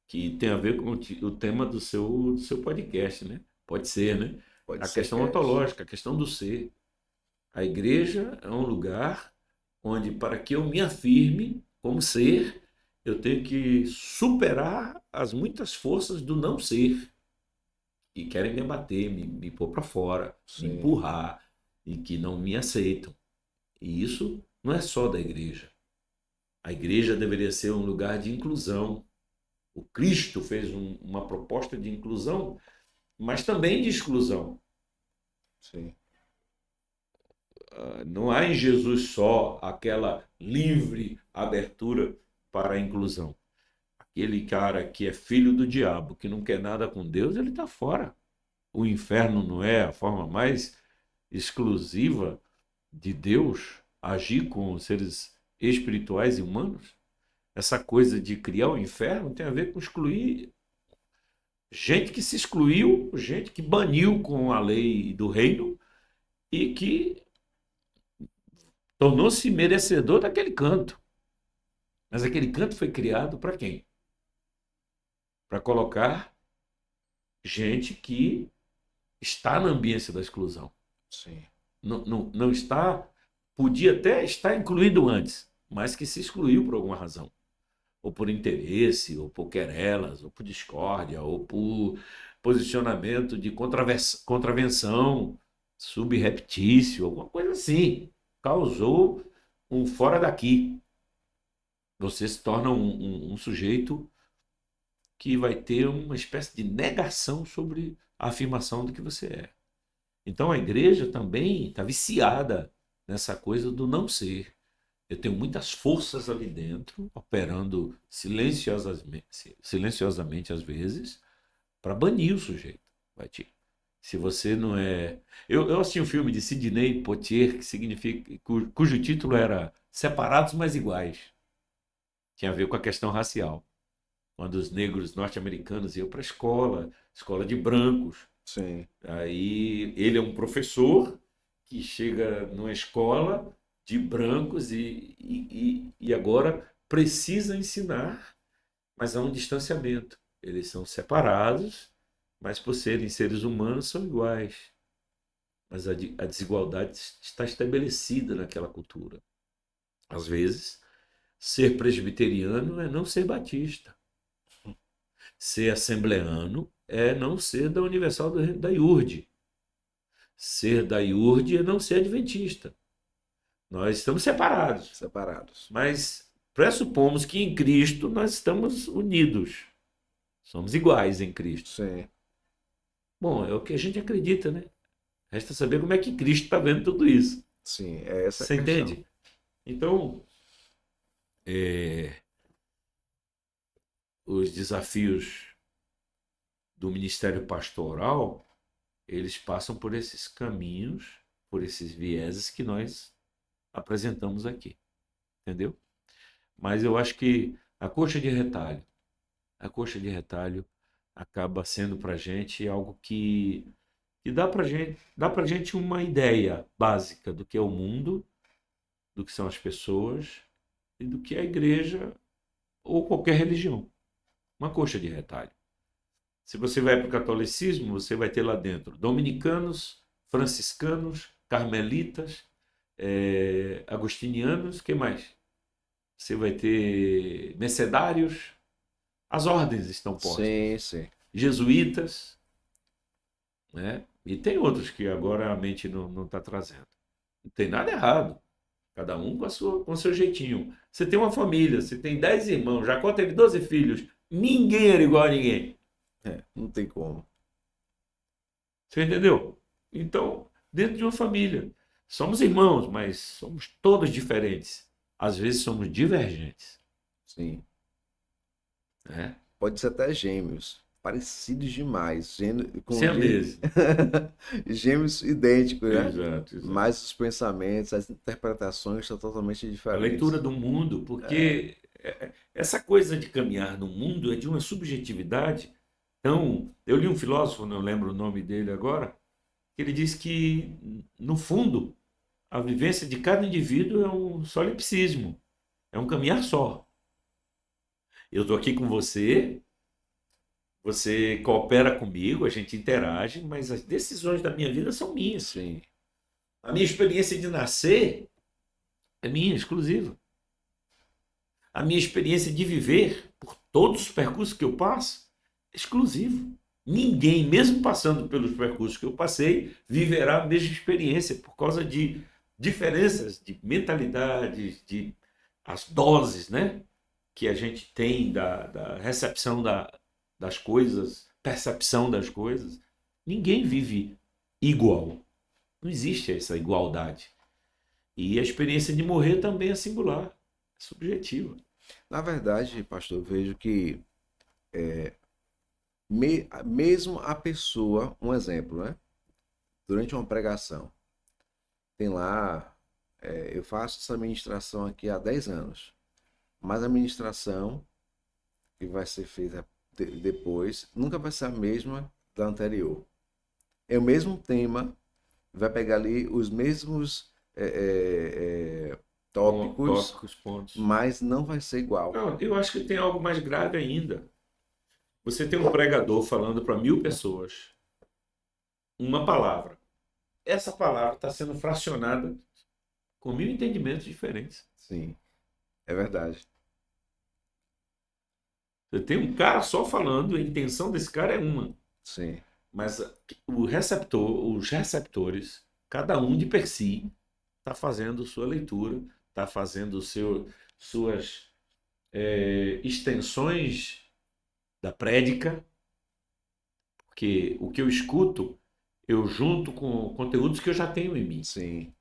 que tem a ver com o tema do seu podcast, né? Pode ser, né? Pode A ser questão cast. ontológica, a questão do ser. A igreja é um lugar onde, para que eu me afirme como ser, eu tenho que superar as muitas forças do não ser que querem me abater, me pôr para fora, me Sim, empurrar e que não me aceitam. E isso não é só da igreja. A igreja deveria ser um lugar de inclusão. O Cristo fez uma proposta de inclusão, mas também de exclusão. sim. Não há em Jesus só aquela livre abertura para a inclusão. Aquele cara que é filho do diabo, que não quer nada com Deus, ele está fora. O inferno não é a forma mais exclusiva de Deus agir com os seres espirituais e humanos? Essa coisa de criar o inferno tem a ver com excluir gente que se excluiu, gente que baniu com a lei do reino e que tornou-se merecedor daquele canto. Mas aquele canto foi criado para quem? Para colocar gente que está na ambiência da exclusão. Sim. Não está, podia até estar incluído antes, mas que se excluiu por alguma razão. Ou por interesse, ou por querelas, ou por discórdia, ou por posicionamento de contravenção subreptício, alguma coisa assim. Causou um fora daqui. Você se torna um sujeito que vai ter uma espécie de negação sobre a afirmação do que você é. Então a igreja também está viciada nessa coisa do não ser. Eu tenho muitas forças ali dentro, operando silenciosamente às vezes, para banir o sujeito. Se você não é. Eu assisti um filme de Sidney Poitier, que significa, cujo título era Separados mas Iguais. Tinha a ver com a questão racial. Quando os negros norte-americanos iam para a escola, escola de brancos. Sim. Aí ele é um professor que chega numa escola de brancos e agora precisa ensinar, mas há um distanciamento. Eles são separados, mas por serem seres humanos são iguais. Mas a desigualdade está estabelecida naquela cultura. Às vezes, ser presbiteriano é não ser batista. Ser assembleano é não ser da Universal da IURD. Ser da IURD é não ser adventista. Nós estamos separados, Separados. mas pressupomos que em Cristo nós estamos unidos. Somos iguais em Cristo. Sim. Bom, é o que a gente acredita, né? Resta saber como é que Cristo está vendo tudo isso. Sim. É essa a Você questão. entende? Então, os desafios do ministério pastoral, eles passam por esses caminhos, por esses vieses que nós apresentamos aqui. Entendeu? Mas eu acho que a coxa de retalho acaba sendo para a gente algo que dá para gente uma ideia básica do que é o mundo, do que são as pessoas e do que é a igreja ou qualquer religião. Uma coxa de retalho. Se você vai para o catolicismo, você vai ter lá dentro dominicanos, franciscanos, carmelitas, agostinianos, que mais? Você vai ter mercedários, as ordens estão postas. Sim, sim. Jesuítas, né? E tem outros que agora a mente não está trazendo. Não tem nada errado. Cada um com o seu jeitinho. Você tem uma família, você tem 10 irmãos, Jacó teve 12 filhos. Ninguém era igual a ninguém. Não tem como. Você entendeu? Então, dentro de uma família, somos irmãos, mas somos todos diferentes. Às vezes somos divergentes, Sim. né? Pode ser até gêmeos. Parecidos demais. Sem a mesa. Gêmeos idênticos, né? Exato, exato. Mas os pensamentos, as interpretações são totalmente A leitura diferentes. do mundo, porque essa coisa de caminhar no mundo é de uma subjetividade. Então, eu li um filósofo, não lembro o nome dele agora, que ele diz que, no fundo, a vivência de cada indivíduo é um solipsismo, é um caminhar só. Eu estou aqui com você, você coopera comigo, a gente interage, mas as decisões da minha vida são minhas. Sim, A minha experiência de nascer é minha, exclusiva. A minha experiência de viver, por todos os percursos que eu passo, é exclusivo. Ninguém, mesmo passando pelos percursos que eu passei, viverá a mesma experiência por causa de diferenças de mentalidades, de as doses, né, que a gente tem da recepção das coisas, percepção das coisas. Ninguém vive igual. Não existe essa igualdade. E a experiência de morrer também é singular, é subjetiva. na verdade, pastor, eu vejo que mesmo a pessoa, um exemplo, né? Durante uma pregação, tem lá, eu faço essa ministração aqui há 10 anos, mas a ministração que vai ser feita depois nunca vai ser a mesma da anterior. É o mesmo tema, vai pegar ali os mesmos tópicos, Tópicos, pontos. mas não vai ser igual. Não, eu acho que tem algo mais grave ainda. Você tem um pregador falando para 1.000 pessoas uma palavra. Essa palavra está sendo fracionada com 1.000 entendimentos diferentes. Sim, é verdade. Você tem um cara só falando, a intenção desse cara é uma. Sim, Mas o receptor, os receptores, cada um de per si, está fazendo sua leitura, está fazendo suas extensões da prédica, porque o que eu escuto, eu junto com conteúdos que eu já tenho em mim. sim,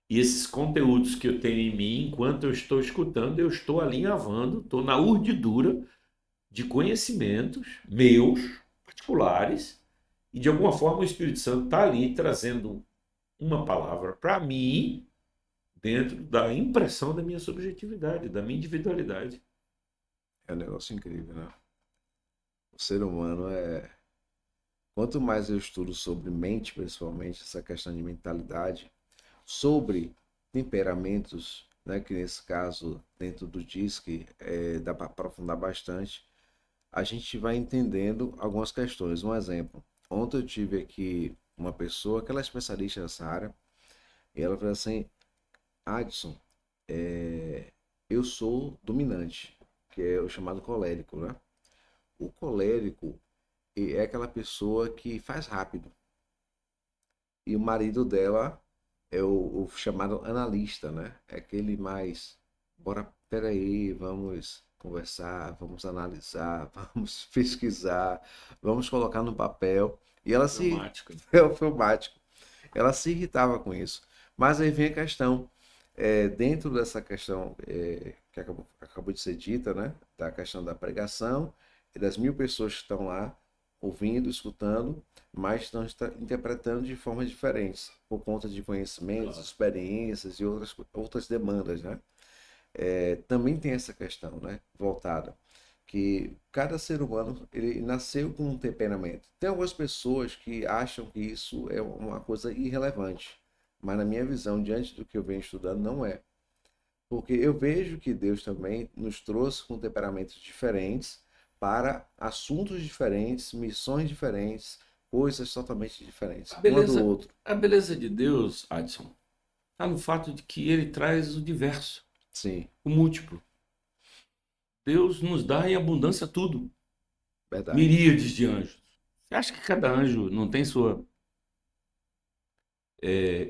E esses conteúdos que eu tenho em mim, enquanto eu estou escutando, eu estou alinhavando, estou na urdidura de conhecimentos meus, particulares, e de alguma forma o Espírito Santo está ali trazendo uma palavra para mim, dentro da impressão da minha subjetividade, da minha individualidade. é um negócio incrível, né? O ser humano é. Quanto mais eu estudo sobre mente, principalmente, essa questão de mentalidade, sobre temperamentos, né, que nesse caso, dentro do DISC, dá para aprofundar bastante, a gente vai entendendo algumas questões. Um exemplo, ontem eu tive aqui uma pessoa que ela é especialista nessa área, e ela falou assim, Adson, eu sou dominante, que é o chamado colérico, né? O colérico é aquela pessoa que faz rápido. E o marido dela é o chamado analista, né? É aquele mais, bora, peraí, vamos conversar, vamos analisar, vamos pesquisar, vamos colocar no papel. E ela se, Dramático. é o filmático, ela se irritava com isso. Mas aí vem a questão, dentro dessa questão que acabou de ser dita, né? Da questão da pregação e das 1.000 pessoas que estão lá ouvindo, escutando, mas estão interpretando de formas diferentes, por conta de conhecimentos, Claro. experiências e outras demandas, né? Também tem essa questão, né? Voltada, que cada ser humano ele nasceu com um temperamento. Tem algumas pessoas que acham que isso é uma coisa irrelevante, mas na minha visão, diante do que eu venho estudando, não é. Porque eu vejo que Deus também nos trouxe com temperamentos diferentes para assuntos diferentes, missões diferentes, coisas totalmente diferentes, A uma do beleza, outro. a beleza de Deus, Adson, está no fato de que ele traz o diverso, Sim, o múltiplo. Deus nos dá em abundância tudo. verdade. Miríades de anjos. Você acha que cada anjo não tem sua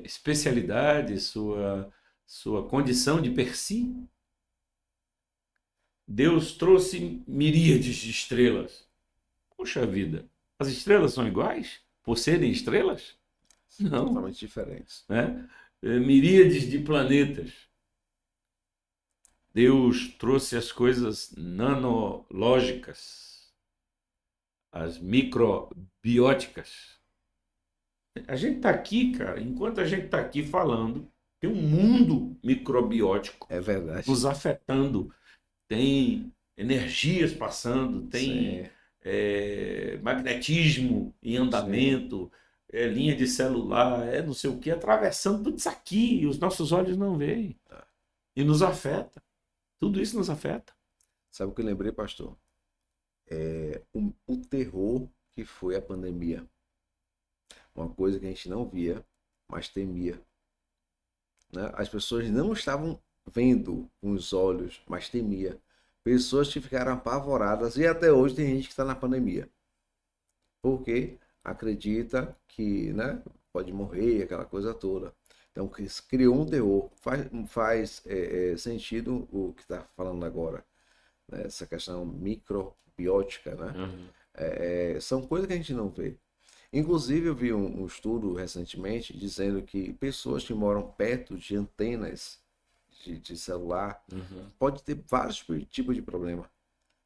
especialidade, sua condição de per si? Deus trouxe miríades de estrelas. Poxa vida, as estrelas são iguais por serem estrelas? Não, Totalmente diferentes. né? Miríades de planetas. Deus trouxe as coisas nanológicas, as microbióticas. A gente está aqui, cara, enquanto a gente está aqui falando, tem um mundo microbiótico É verdade. nos afetando, tem energias passando, tem Sim, magnetismo em sim. andamento, linha de celular, não sei o que, atravessando tudo isso aqui, e os nossos olhos não veem, e nos afeta. Tudo isso nos afeta. Sabe o que eu lembrei, pastor? O terror que foi a pandemia. Uma coisa que a gente não via, mas temia. Né? As pessoas não estavam vendo com os olhos, mas temia. Pessoas que ficaram apavoradas e até hoje tem gente que está na pandemia. Porque acredita que, né, pode morrer, aquela coisa toda. Então criou um terror. Faz sentido o que está falando agora, né? Essa questão microbiótica, né? Uhum. São coisas que a gente não vê. Inclusive, eu vi um estudo recentemente dizendo que pessoas que moram perto de antenas de celular Uhum. pode ter vários tipos de problema.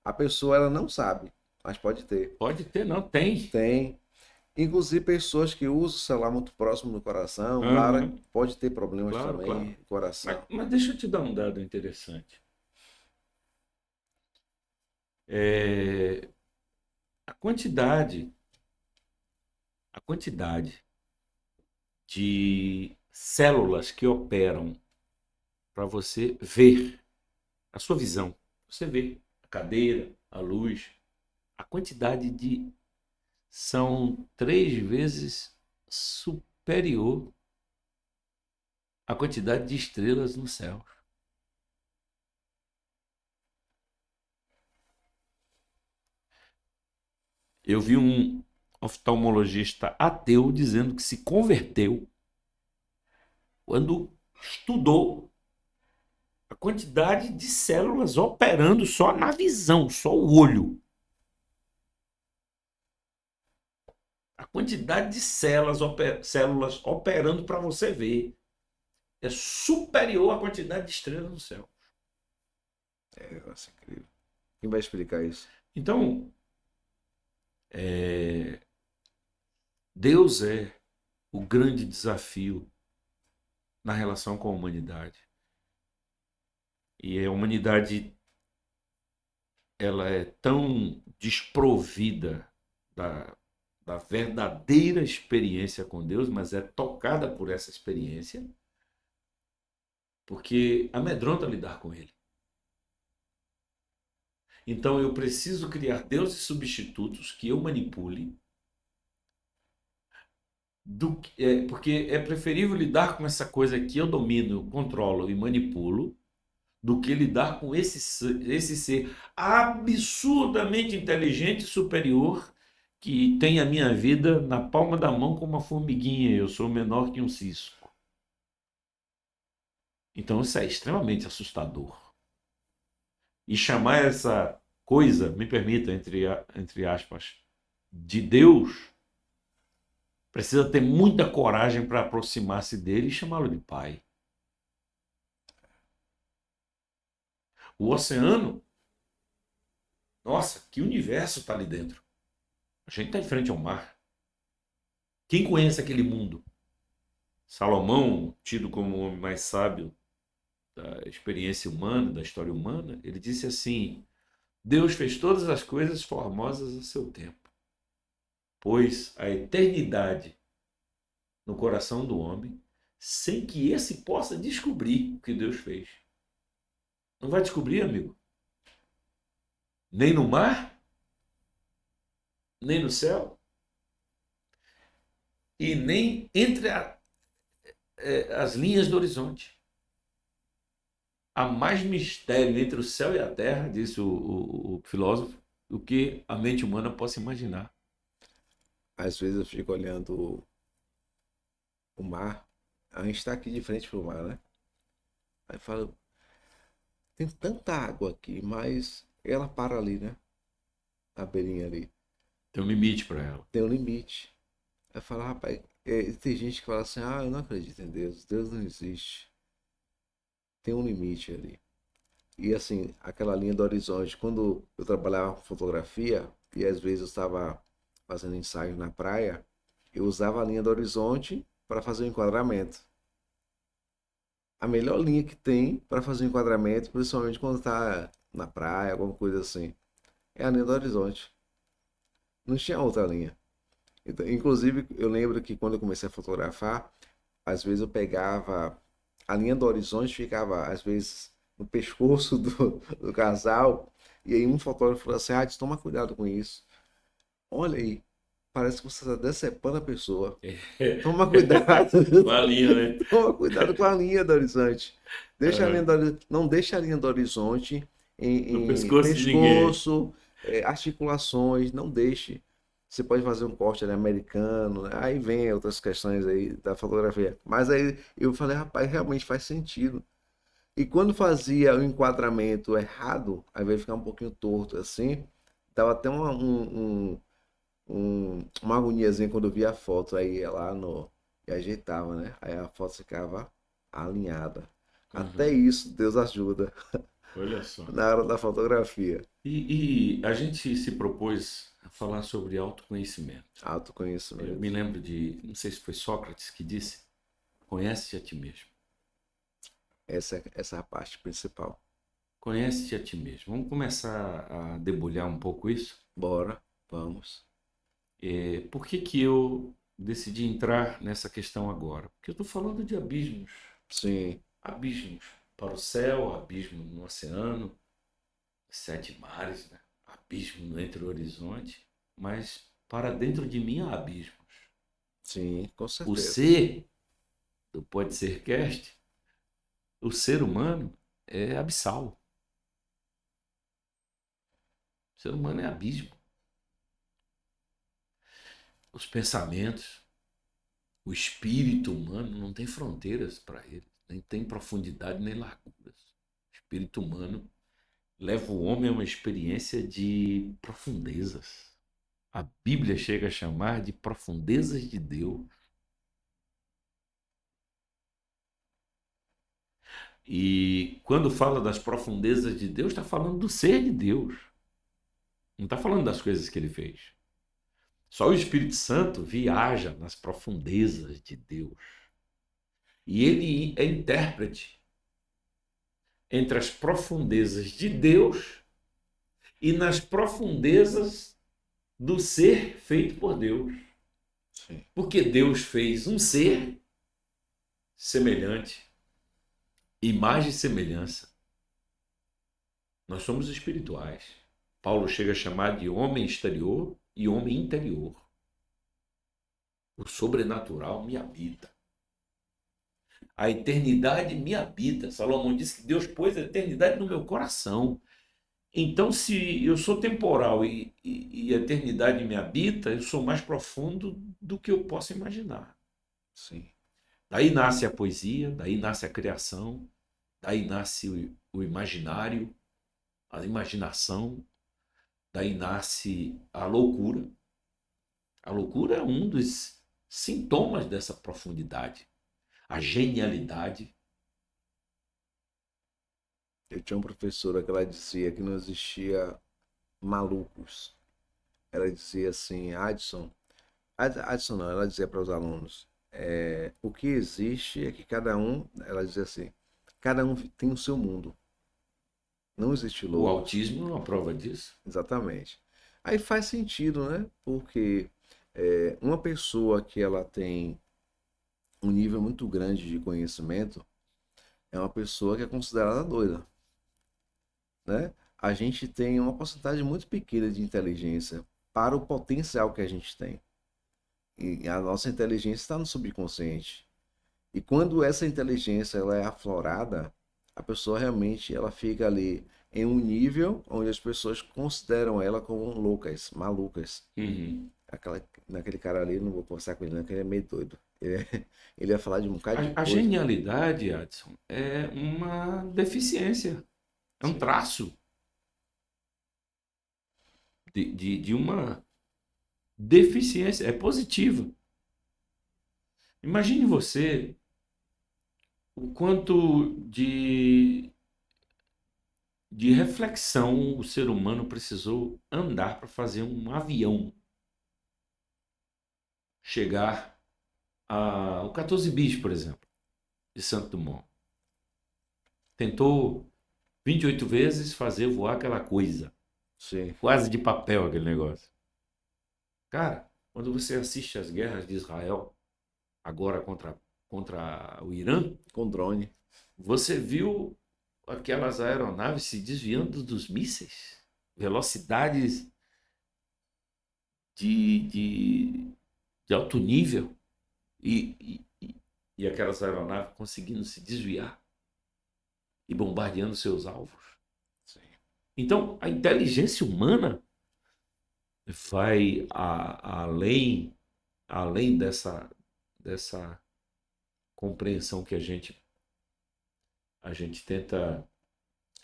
A pessoa ela não sabe, mas pode ter. Pode ter, não, tem. Tem. Inclusive, pessoas que usam o celular muito próximo do coração, claro, Uhum. pode ter problemas Claro, também claro. no coração. Mas deixa eu te dar um dado interessante. É, a quantidade, a quantidade de células que operam para você ver, a sua visão, você vê a cadeira, a luz, a quantidade de são 3 vezes superior à quantidade de estrelas no céu. Eu vi um oftalmologista ateu dizendo que se converteu quando estudou a quantidade de células operando só na visão, só o olho. A quantidade de células operando para você ver é superior à quantidade de estrelas no céu. Nossa, incrível. Quem vai explicar isso? Então, Deus é o grande desafio na relação com a humanidade. E a humanidade ela é tão desprovida da, da verdadeira experiência com Deus, mas é tocada por essa experiência, porque amedronta lidar com Ele. Então eu preciso criar deuses substitutos que eu manipule, porque é preferível lidar com essa coisa que eu domino, controlo e manipulo, do que lidar com esse ser absurdamente inteligente e superior que tem a minha vida na palma da mão como uma formiguinha. Eu sou menor que um cisco. Então isso é extremamente assustador. E chamar essa coisa, me permita, entre aspas, de Deus, precisa ter muita coragem para aproximar-se dele e chamá-lo de pai. O oceano, nossa, que universo está ali dentro. A gente está em frente ao mar. Quem conhece aquele mundo? Salomão, tido como o homem mais sábio da experiência humana, da história humana, ele disse assim: Deus fez todas as coisas formosas a seu tempo, pois a eternidade no coração do homem, sem que esse possa descobrir o que Deus fez. Não vai descobrir, amigo? Nem no mar, nem no céu, e nem entre as linhas do horizonte. Há mais mistério entre o céu e a terra, disse o filósofo, do que a mente humana possa imaginar. Às vezes eu fico olhando o mar. A gente está aqui de frente pro mar, né? Aí eu falo, tem tanta água aqui, mas ela para ali, né? A beirinha ali. Tem um limite para ela. Tem um limite. Aí eu falo, rapaz, tem gente que fala assim, ah, eu não acredito em Deus, Deus não existe. Tem um limite ali. E assim, aquela linha do horizonte, quando eu trabalhava com fotografia, e às vezes eu estava fazendo ensaio na praia, eu usava a linha do horizonte para fazer o enquadramento. A melhor linha que tem para fazer o enquadramento, principalmente quando está na praia, alguma coisa assim, é a linha do horizonte. Não tinha outra linha. Então, inclusive, eu lembro que quando eu comecei a fotografar, às vezes eu pegava a linha do horizonte, ficava às vezes no pescoço do casal, e aí um fotógrafo falou assim: ah, toma cuidado com isso. Olha aí, parece que você está decepando a pessoa. Toma cuidado, Com a linha, né? toma cuidado com a linha do horizonte. Deixa a linha É, não deixa a linha do horizonte no em pescoço de ninguém. pescoço, articulações, não deixe. Você pode fazer um corte ali americano, né? Aí vem outras questões aí da fotografia. Mas aí eu falei, rapaz, realmente faz sentido. E quando fazia o enquadramento errado, aí vai ficar um pouquinho torto assim, dava até uma agoniazinha quando eu via a foto, aí ia lá no, e ajeitava, né? Aí a foto ficava alinhada. Até Uhum. isso, Deus ajuda Olha só. na hora da fotografia. E a gente se propôs a falar sobre autoconhecimento. Eu me Autoconhecimento. lembro de, não sei se foi Sócrates que disse, conhece-te a ti mesmo. Essa é a parte principal. Conhece-te a ti mesmo. Vamos começar a debulhar um pouco isso. Bora, vamos. Por que que eu decidi entrar nessa questão agora? Porque eu estou falando de abismos. Sim, Abismos para o céu, abismo no oceano, sete mares, né? Abismo entre o horizonte, mas para dentro de mim há abismos. sim, com O certeza. ser do Pode Ser Cast, o ser humano é abissal. O ser humano é abismo. Os pensamentos, o espírito humano não tem fronteiras para ele, nem tem profundidade nem larguras. O espírito humano leva o homem a uma experiência de profundezas. A Bíblia chega a chamar de profundezas de Deus. E quando fala das profundezas de Deus, está falando do ser de Deus. Não está falando das coisas que ele fez. Só o Espírito Santo viaja nas profundezas de Deus. E ele é intérprete entre as profundezas de Deus e nas profundezas do ser feito por Deus. Sim, Porque Deus fez um ser semelhante, imagem e semelhança. Nós somos espirituais. Paulo chega a chamar de homem exterior e homem interior. O sobrenatural me habita. A eternidade me habita. Salomão disse que Deus pôs a eternidade no meu coração. Então, se eu sou temporal e a eternidade me habita, eu sou mais profundo do que eu posso imaginar. sim. Daí nasce a poesia, daí nasce a criação, daí nasce o imaginário, a imaginação, daí nasce a loucura. A loucura é um dos sintomas dessa profundidade. A genialidade. Eu tinha uma professora que ela dizia que não existia malucos. Ela dizia assim, Adson não, ela dizia para os alunos, o que existe é que cada um, ela dizia assim, cada um tem o seu mundo. Não existe O loucos. autismo é uma prova disso. Exatamente. Aí faz sentido, né? Porque uma pessoa que ela tem um nível muito grande de conhecimento é uma pessoa que é considerada doida, né? A gente tem uma porcentagem muito pequena de inteligência para o potencial que a gente tem. E a nossa inteligência está no subconsciente. E quando essa inteligência ela é aflorada, a pessoa realmente ela fica ali em um nível onde as pessoas consideram ela como loucas, malucas. Uhum. Naquele cara ali, não vou conversar com ele, não, que ele é meio doido. Ele ia falar de um bocado de A coisa. genialidade, Adson, é uma deficiência, é um Sim, traço de uma deficiência, é positiva. Imagine você o quanto de reflexão o ser humano precisou andar para fazer um avião chegar ao 14 bis, por exemplo, de Santo Dumont. Tentou 28 vezes fazer voar aquela coisa, sim. quase de papel aquele negócio. Cara, quando você assiste as guerras de Israel, agora contra o Irã, Com drone. você viu aquelas aeronaves se desviando dos mísseis, velocidades de, de, de alto nível, e aquelas aeronaves conseguindo se desviar e bombardeando seus alvos. Sim. Então, a inteligência humana vai além dessa compreensão que a gente tenta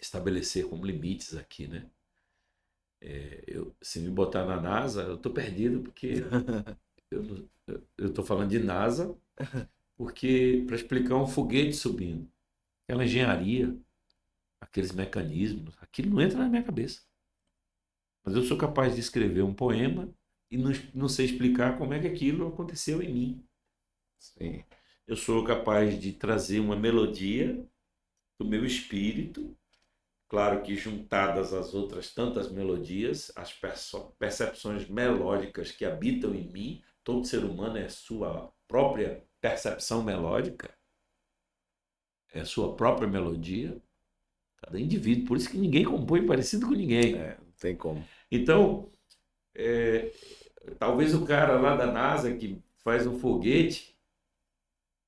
estabelecer como limites aqui, né? Se me botar na NASA, eu estou perdido porque eu estou falando de NASA porque para explicar um foguete subindo, aquela engenharia, aqueles mecanismos, aquilo não entra na minha cabeça. Mas eu sou capaz de escrever um poema e não sei explicar como é que aquilo aconteceu em mim. Sim. Eu sou capaz de trazer uma melodia do meu espírito, claro que juntadas às outras tantas melodias, as percepções melódicas que habitam em mim, todo ser humano é sua própria percepção melódica, é sua própria melodia, cada indivíduo, por isso que ninguém compõe parecido com ninguém. Não tem como. Então, é, talvez o cara lá da NASA que faz um foguete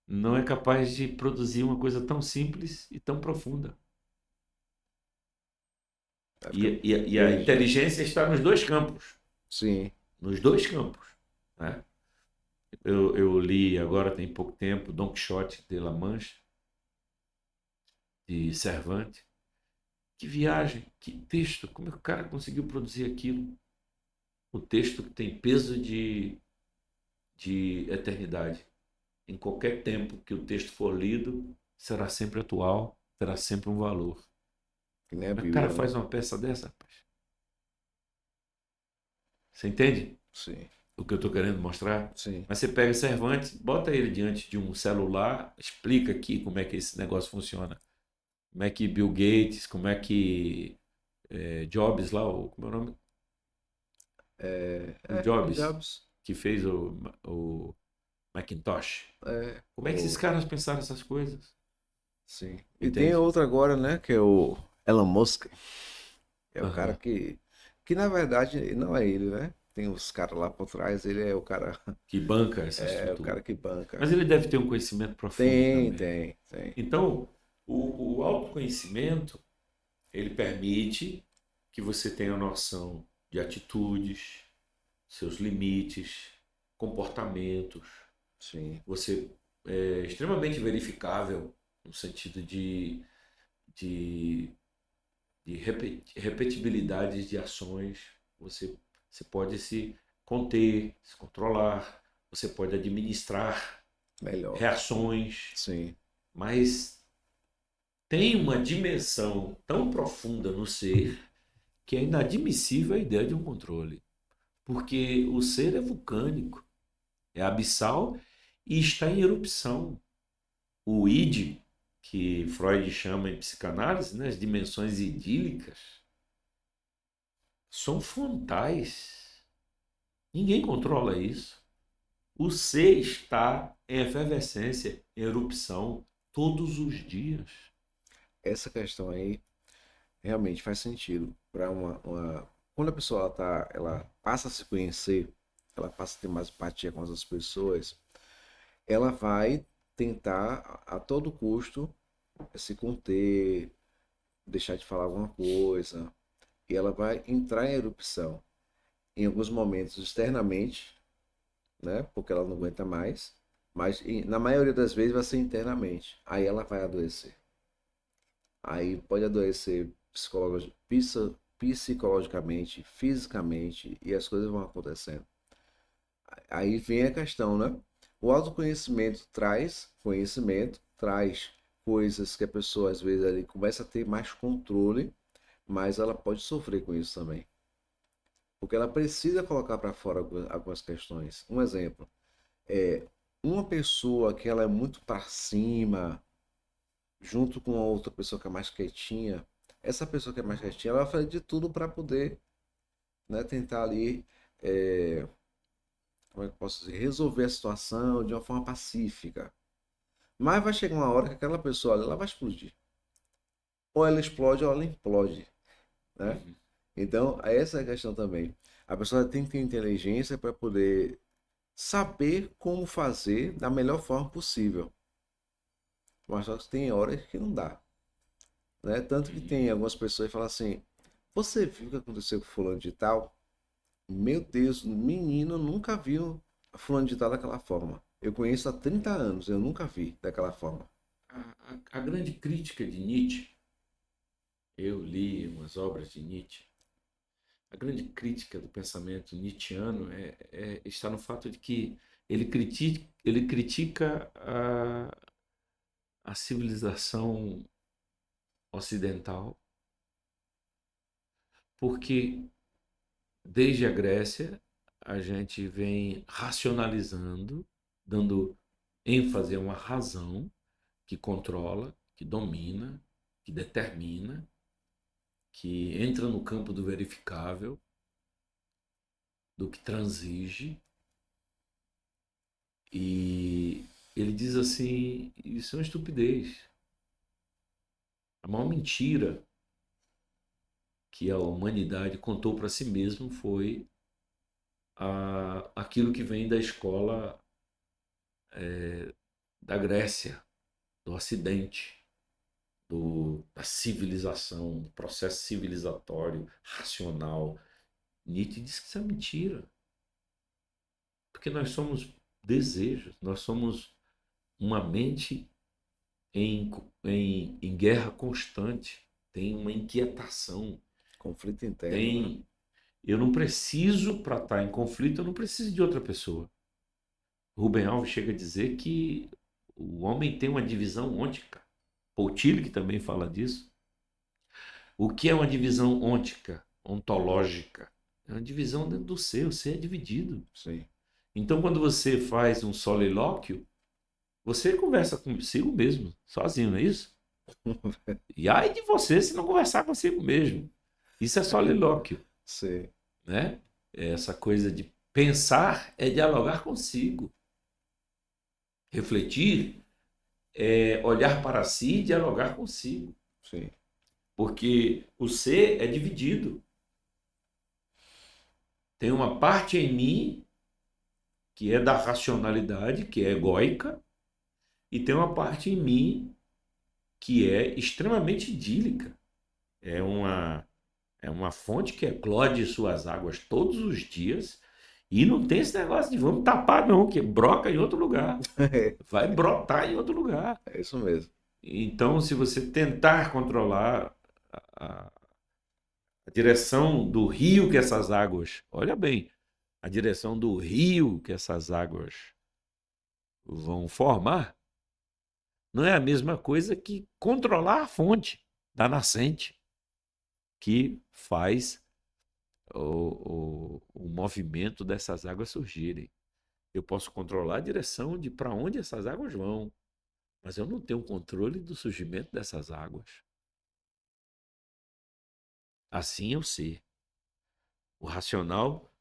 não é capaz de produzir uma coisa tão simples e tão profunda. Vai E, ficar e a viajando. inteligência está nos dois campos. Sim. Nos dois campos. Né? Eu li agora tem pouco tempo Don Quixote de La Mancha, de Cervantes. Que viagem, que texto, como é que o cara conseguiu produzir aquilo? O texto que tem peso de eternidade. Em qualquer tempo que o texto for lido, será sempre atual, terá sempre um valor. Que nem a Como é que o cara Bíblia, né? faz uma peça dessa, rapaz? Você entende Sim. o que eu estou querendo mostrar? Sim. Mas você pega Cervantes, bota ele diante de um celular, explica aqui como é que esse negócio funciona. Como é que Bill Gates, como é que Jobs lá, como é o nome? O Jobs, Jobs. que fez o Macintosh. É, Como é que esses caras pensaram essas coisas? sim. E tem Entende? outro agora, né? Que é o Elon Musk. É o cara Aham. que na verdade não é ele, né? Tem os caras lá por trás, ele é o cara, Que banca essa é o estrutura. cara que banca. Mas ele deve ter um conhecimento profundo Tem, também. tem, tem. Então, o autoconhecimento, ele permite que você tenha noção de atitudes, seus limites, comportamentos. Sim, Você é extremamente verificável no sentido de, de repetibilidade de ações. Você pode se conter, se controlar, você pode administrar melhor. reações, Sim. mas tem uma dimensão tão profunda no ser que é inadmissível a ideia de um controle. Porque o ser é vulcânico, é abissal e está em erupção. O id, que Freud chama em psicanálise, né, as dimensões idílicas, são frontais. Ninguém controla isso. O ser está em efervescência, em erupção, todos os dias. Essa questão aí realmente faz sentido para quando a pessoa ela passa a se conhecer, ela passa a ter mais empatia com as outras pessoas, ela vai tentar a todo custo se conter, deixar de falar alguma coisa, e ela vai entrar em erupção. Em alguns momentos externamente, né? Porque ela não aguenta mais, mas na maioria das vezes vai ser internamente. Aí ela vai adoecer. Aí pode adoecer psicologicamente, fisicamente, e as coisas vão acontecendo. Aí vem a questão, né? O autoconhecimento traz conhecimento, traz coisas que a pessoa às vezes ali começa a ter mais controle, mas ela pode sofrer com isso também. Porque ela precisa colocar para fora algumas questões. Um exemplo, uma pessoa que ela é muito para cima, junto com a outra pessoa que é mais quietinha, essa pessoa que é mais quietinha, ela vai fazer de tudo para poder, né, tentar ali, é, como é que eu posso dizer, resolver a situação de uma forma pacífica. Mas vai chegar uma hora que aquela pessoa ali, ela vai explodir. Ou ela explode ou ela implode, né? Uhum. Então, essa é a questão também. A pessoa tem que ter inteligência para poder saber como fazer da melhor forma possível. Mas só que tem horas que não dá, né? Tanto que Uhum. tem algumas pessoas que falam assim: você viu o que aconteceu com fulano de tal? Meu Deus, menino, nunca viu fulano de tal daquela forma. Eu conheço há 30 anos, eu nunca vi daquela forma. A grande crítica de Nietzsche, eu li umas obras de Nietzsche, a grande crítica do pensamento nietzschiano está no fato de que ele critica a civilização ocidental, porque desde a Grécia a gente vem racionalizando, dando ênfase a uma razão que controla, que domina, que determina, que entra no campo do verificável, do que transige. E ele diz assim: isso é uma estupidez. A maior mentira que a humanidade contou para si mesmo foi aquilo que vem da escola da Grécia, do Ocidente, da civilização, do processo civilizatório, racional. Nietzsche diz que isso é mentira, porque nós somos desejos, nós somos uma mente em guerra constante, tem uma inquietação, Conflito interno, né? tem. Eu não preciso, para estar em conflito, eu não preciso de outra pessoa. Rubem Alves chega a dizer que o homem tem uma divisão ôntica. Paul Tillich também fala disso. O que é uma divisão ôntica, ontológica? É uma divisão dentro do ser, o ser é dividido. Sim. Então, quando você faz um solilóquio, você conversa consigo mesmo, sozinho, não é isso? E ai de você se não conversar consigo mesmo. Isso é solilóquio, Sim. né? Essa coisa de pensar é dialogar consigo. Refletir é olhar para si e dialogar consigo. Sim. Porque o ser é dividido. Tem uma parte em mim que é da racionalidade, que é egóica, e tem uma parte em mim que é extremamente idílica. É uma, é uma fonte que eclode suas águas todos os dias e não tem esse negócio de vamos tapar, não, que broca em outro lugar. Vai brotar em outro lugar. É isso mesmo. Então, se você tentar controlar a, a direção do rio que essas águas, olha bem, a direção do rio que essas águas vão formar, não é a mesma coisa que controlar a fonte da nascente que faz o movimento dessas águas surgirem. Eu posso controlar a direção de para onde essas águas vão, mas eu não tenho controle do surgimento dessas águas. Assim eu sei. O racional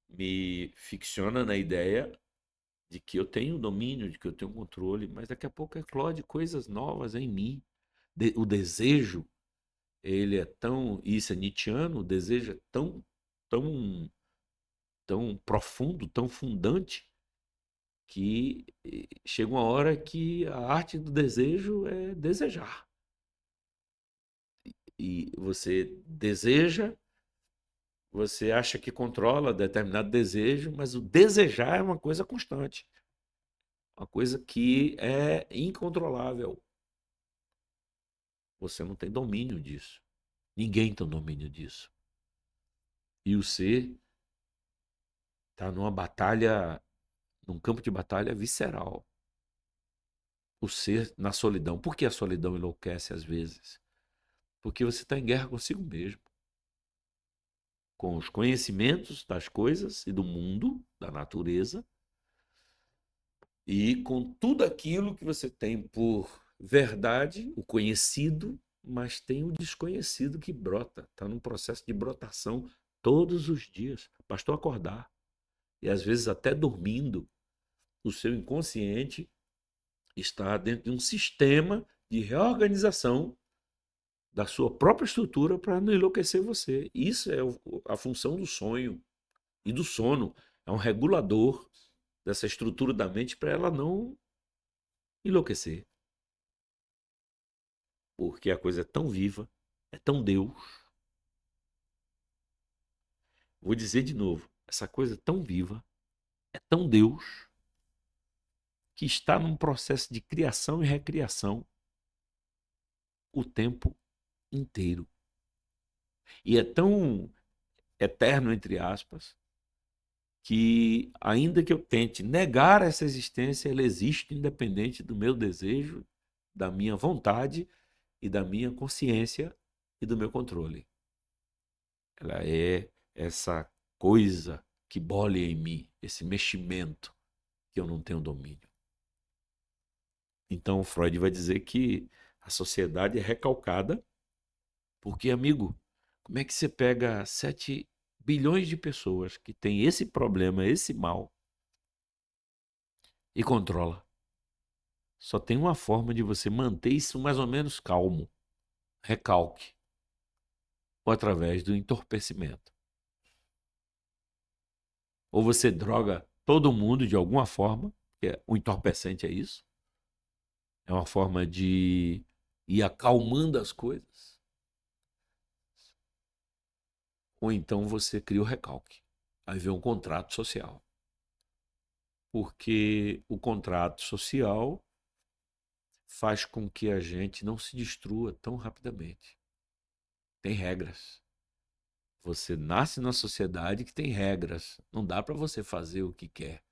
me ficciona na ideia de que eu tenho domínio, de que eu tenho controle, mas daqui a pouco eclode coisas novas em mim. O desejo, ele é tão, isso é nietzschiano, o desejo é tão, tão profundo, tão fundante, que chega uma hora que a arte do desejo é desejar. E você deseja, você acha que controla determinado desejo, mas o desejar é uma coisa constante, uma coisa que é incontrolável. Você não tem domínio disso. Ninguém tem domínio disso. E o ser está numa batalha, num campo de batalha visceral. O ser na solidão. Por que a solidão enlouquece às vezes? Porque você está em guerra consigo mesmo, com os conhecimentos das coisas e do mundo, da natureza, e com tudo aquilo que você tem por verdade, o conhecido, mas tem o desconhecido que brota, está num processo de brotação todos os dias. Bastou acordar. E às vezes até dormindo, o seu inconsciente está dentro de um sistema de reorganização da sua própria estrutura para não enlouquecer você. Isso é a função do sonho e do sono. É um regulador dessa estrutura da mente para ela não enlouquecer. Porque a coisa é tão viva, é tão Deus. Vou dizer de novo, essa coisa é tão viva, é tão Deus, que está num processo de criação e recriação o tempo inteiro. E é tão eterno, entre aspas, que ainda que eu tente negar essa existência, ela existe independente do meu desejo, da minha vontade e da minha consciência e do meu controle. Ela é essa coisa que bole em mim, esse meximento que eu não tenho domínio. Então Freud vai dizer que a sociedade é recalcada porque, amigo, como é que você pega 7 bilhões de pessoas que têm esse problema, esse mal, e controla? Só tem uma forma de você manter isso mais ou menos calmo: recalque, ou através do entorpecimento. Ou você droga todo mundo de alguma forma, que o entorpecente é isso, é uma forma de ir acalmando as coisas, ou então você cria o recalque. Aí vem um contrato social. Porque o contrato social faz com que a gente não se destrua tão rapidamente. Tem regras. Você nasce na sociedade que tem regras. Não dá para você fazer o que quer.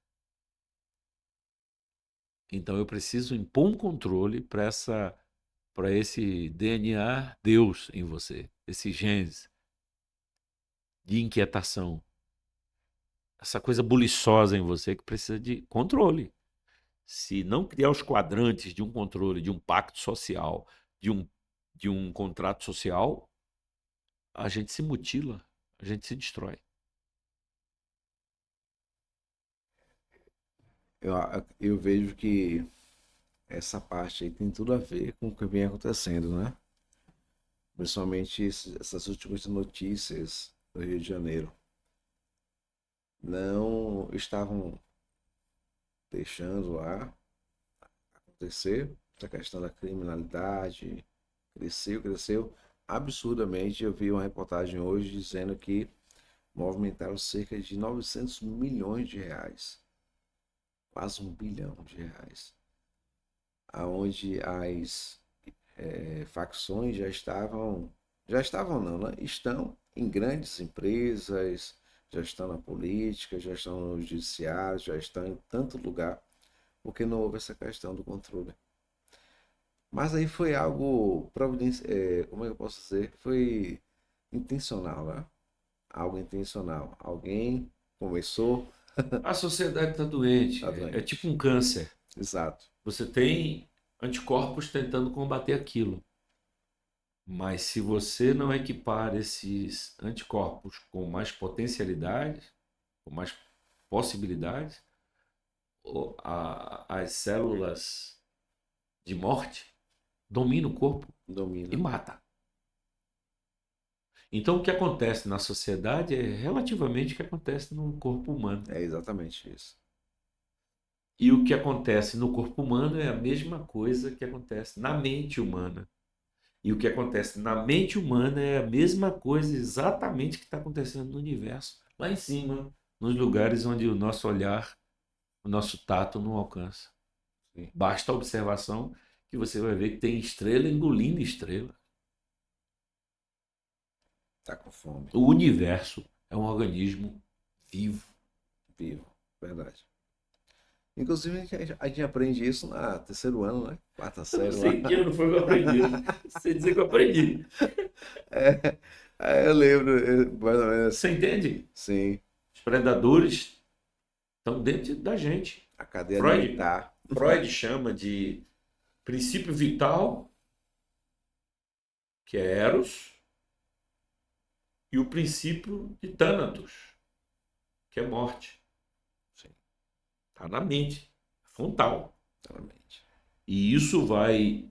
Então eu preciso impor um controle para esse DNA Deus em você, esse genes de inquietação, essa coisa buliçosa em você que precisa de controle. Se não criar os quadrantes de um controle, de um pacto social, de um, de um contrato social, a gente se mutila, a gente se destrói. Eu, eu vejo que essa parte aí tem tudo a ver com o que vem acontecendo, né? Principalmente essas últimas notícias do Rio de Janeiro. Não estavam deixando lá acontecer. Essa questão da criminalidade cresceu, cresceu absurdamente. Eu vi uma reportagem hoje dizendo que movimentaram cerca de 900 milhões de reais, quase 1 bilhão de reais, aonde as facções já estavam não, né? Estão em grandes empresas, já estão na política, já estão no judiciário, já estão em tanto lugar, porque não houve essa questão do controle. Mas aí foi algo como é que eu posso dizer? Foi intencional, né? Algo intencional. Alguém começou A sociedade está doente, a é tipo doente. um câncer. Exato. Você tem anticorpos tentando combater aquilo. Mas se você não equipar esses anticorpos com mais potencialidades, com mais possibilidades, as células de morte dominam o corpo e Domina. matam. Então, o que acontece na sociedade é relativamente o que acontece no corpo humano. É exatamente isso. E o que acontece no corpo humano é a mesma coisa que acontece na mente humana. E o que acontece na mente humana é a mesma coisa exatamente que está acontecendo no universo, lá em cima, nos lugares onde o nosso olhar, o nosso tato não alcança. Sim. Basta a observação que você vai ver que tem estrela engolindo estrela. Tá com fome. O universo é um organismo vivo. Vivo. Verdade. Inclusive, a gente aprende isso na terceiro ano, né? Quarta Eu não série lá. sei que ano foi que eu aprendi. Sei dizer que eu aprendi. É, eu lembro, mais ou menos Você assim. entende? Sim, Os predadores estão dentro da gente. a cadeia Freud, alimentar. Freud chama de princípio vital, que é Eros, e o princípio de Thanatos, que é morte. Sim, Está na mente, frontal. claramente. E isso vai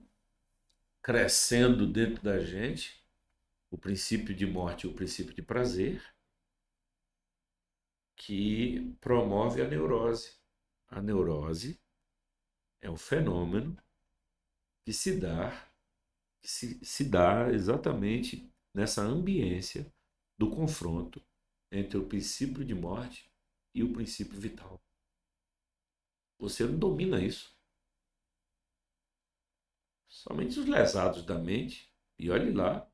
crescendo dentro da gente, o princípio de morte e o princípio de prazer, que promove a neurose. A neurose é um fenômeno que se dá exatamente nessa ambiência do confronto entre o princípio de morte e o princípio vital. Você não domina isso. Somente os lesados da mente, e olhe lá,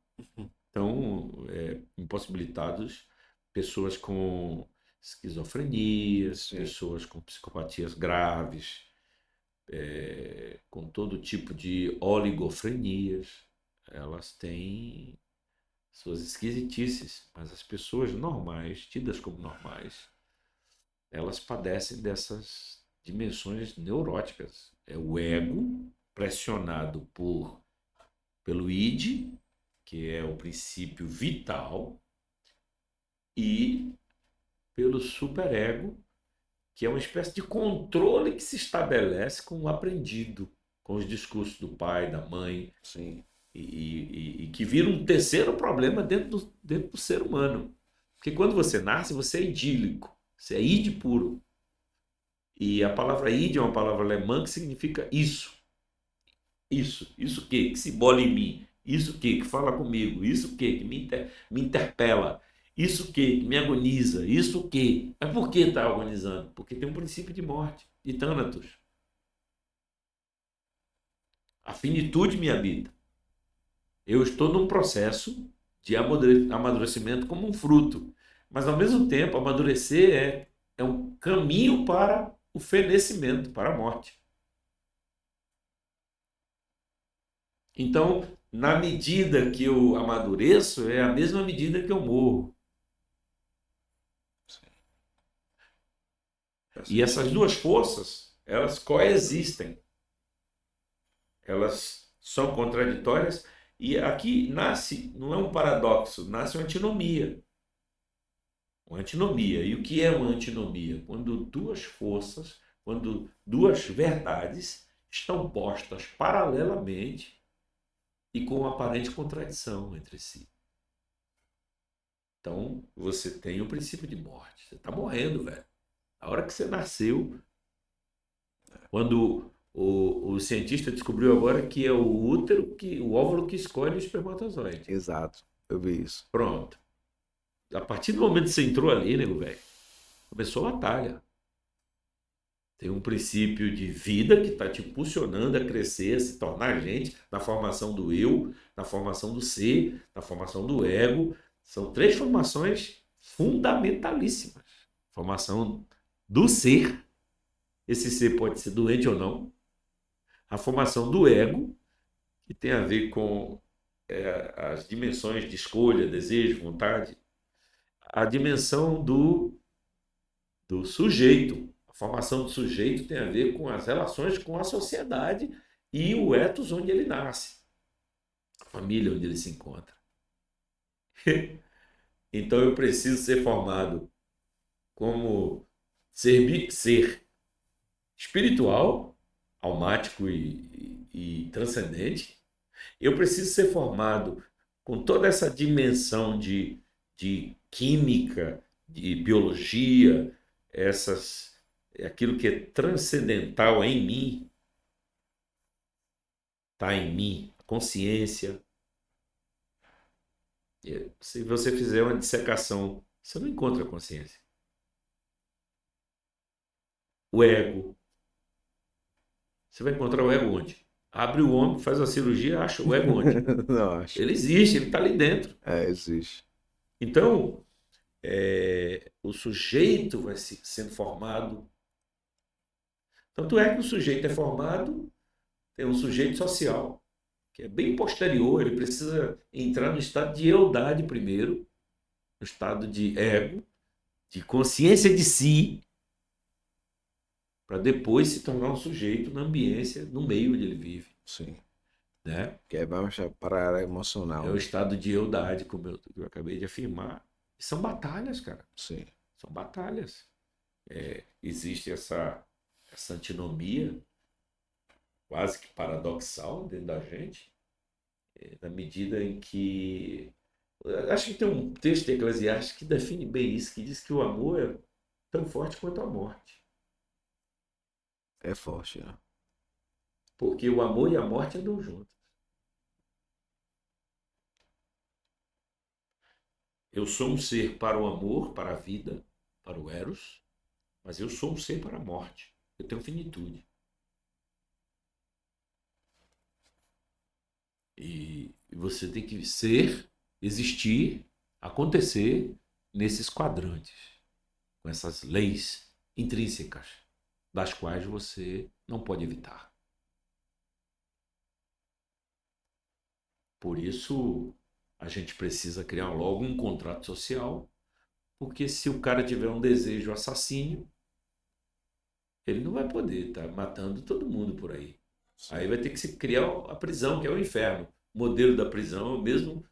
estão impossibilitados, pessoas com esquizofrenias, Sim, pessoas com psicopatias graves, com todo tipo de oligofrenias, elas têm suas esquisitices, mas as pessoas normais, tidas como normais, elas padecem dessas dimensões neuróticas. É o ego pressionado pelo id, que é o princípio vital, e pelo superego, que é uma espécie de controle que se estabelece com o aprendido, com os discursos do pai, da mãe, sim. e que vira um terceiro problema dentro do ser humano. Porque quando você nasce, você é idílico, você é id puro. E a palavra id é uma palavra alemã que significa isso. Isso que se bola em mim, isso que fala comigo, isso que me interpela, isso que me agoniza, isso que. Mas por que está agonizando? Porque tem um princípio de morte, de Thanatos. A finitude me habita. Eu estou num processo de amadurecimento como um fruto. Mas, ao mesmo tempo, amadurecer é um caminho para o fenecimento, para a morte. Então, na medida que eu amadureço, é a mesma medida que eu morro. Faz E essas sentido. duas forças, elas coexistem. Elas são contraditórias. E aqui nasce, não é um paradoxo, nasce uma antinomia. Uma antinomia. E o que é uma antinomia? Quando duas forças, quando duas verdades estão postas paralelamente e com aparente contradição entre si. Então, você tem o princípio de morte. Você está morrendo, velho. A hora que você nasceu, quando o cientista descobriu agora que é o útero, o óvulo que escolhe o espermatozoide. Exato. Eu vi isso. Pronto. A partir do momento que você entrou ali, nego, velho, começou a batalha. Tem um princípio de vida que está te impulsionando a crescer, a se tornar gente, na formação do eu, na formação do ser, na formação do ego. São três formações fundamentalíssimas. Formação do ser, esse ser pode ser doente ou não. A formação do ego, que tem a ver com as dimensões de escolha, desejo, vontade. A dimensão do sujeito. A formação do sujeito tem a ver com as relações com a sociedade e o ethos onde ele nasce, a família onde ele se encontra. Então eu preciso ser formado como ser espiritual, almático e transcendente. Eu preciso ser formado com toda essa dimensão de química, de biologia, essas é aquilo que é transcendental em mim, está em mim, a consciência. Se você fizer uma dissecação, você não encontra a consciência. O ego. Você vai encontrar o ego onde? Abre o ombro, faz a cirurgia, acha o ego onde? Não acho. Ele existe, ele está ali dentro. Existe. Então, o sujeito vai sendo formado. Tanto é que o sujeito é formado, tem um sujeito social, que é bem posterior, ele precisa entrar no estado de eudade primeiro, no estado de ego, de consciência de si, para depois se tornar um sujeito na ambiência, no meio onde ele vive. Sim. Né? Que é mais para a área emocional. É o estado de eudade, como eu acabei de afirmar. E são batalhas, cara. Sim. São batalhas. Existe essa antinomia quase que paradoxal dentro da gente, na medida em que... Acho que tem um texto de Eclesiastes que define bem isso, que diz que o amor é tão forte quanto a morte. É forte, né? Porque o amor e a morte andam juntos. Eu sou um ser para o amor, para a vida, para o eros, mas eu sou um ser para a morte. Eu tenho finitude. E você tem que ser, existir, acontecer nesses quadrantes, com essas leis intrínsecas, das quais você não pode evitar. Por isso, a gente precisa criar logo um contrato social, porque se o cara tiver um desejo assassínio, ele não vai poder estar matando todo mundo por aí. Sim. Aí vai ter que se criar a prisão, que é o inferno. O modelo da prisão é o mesmo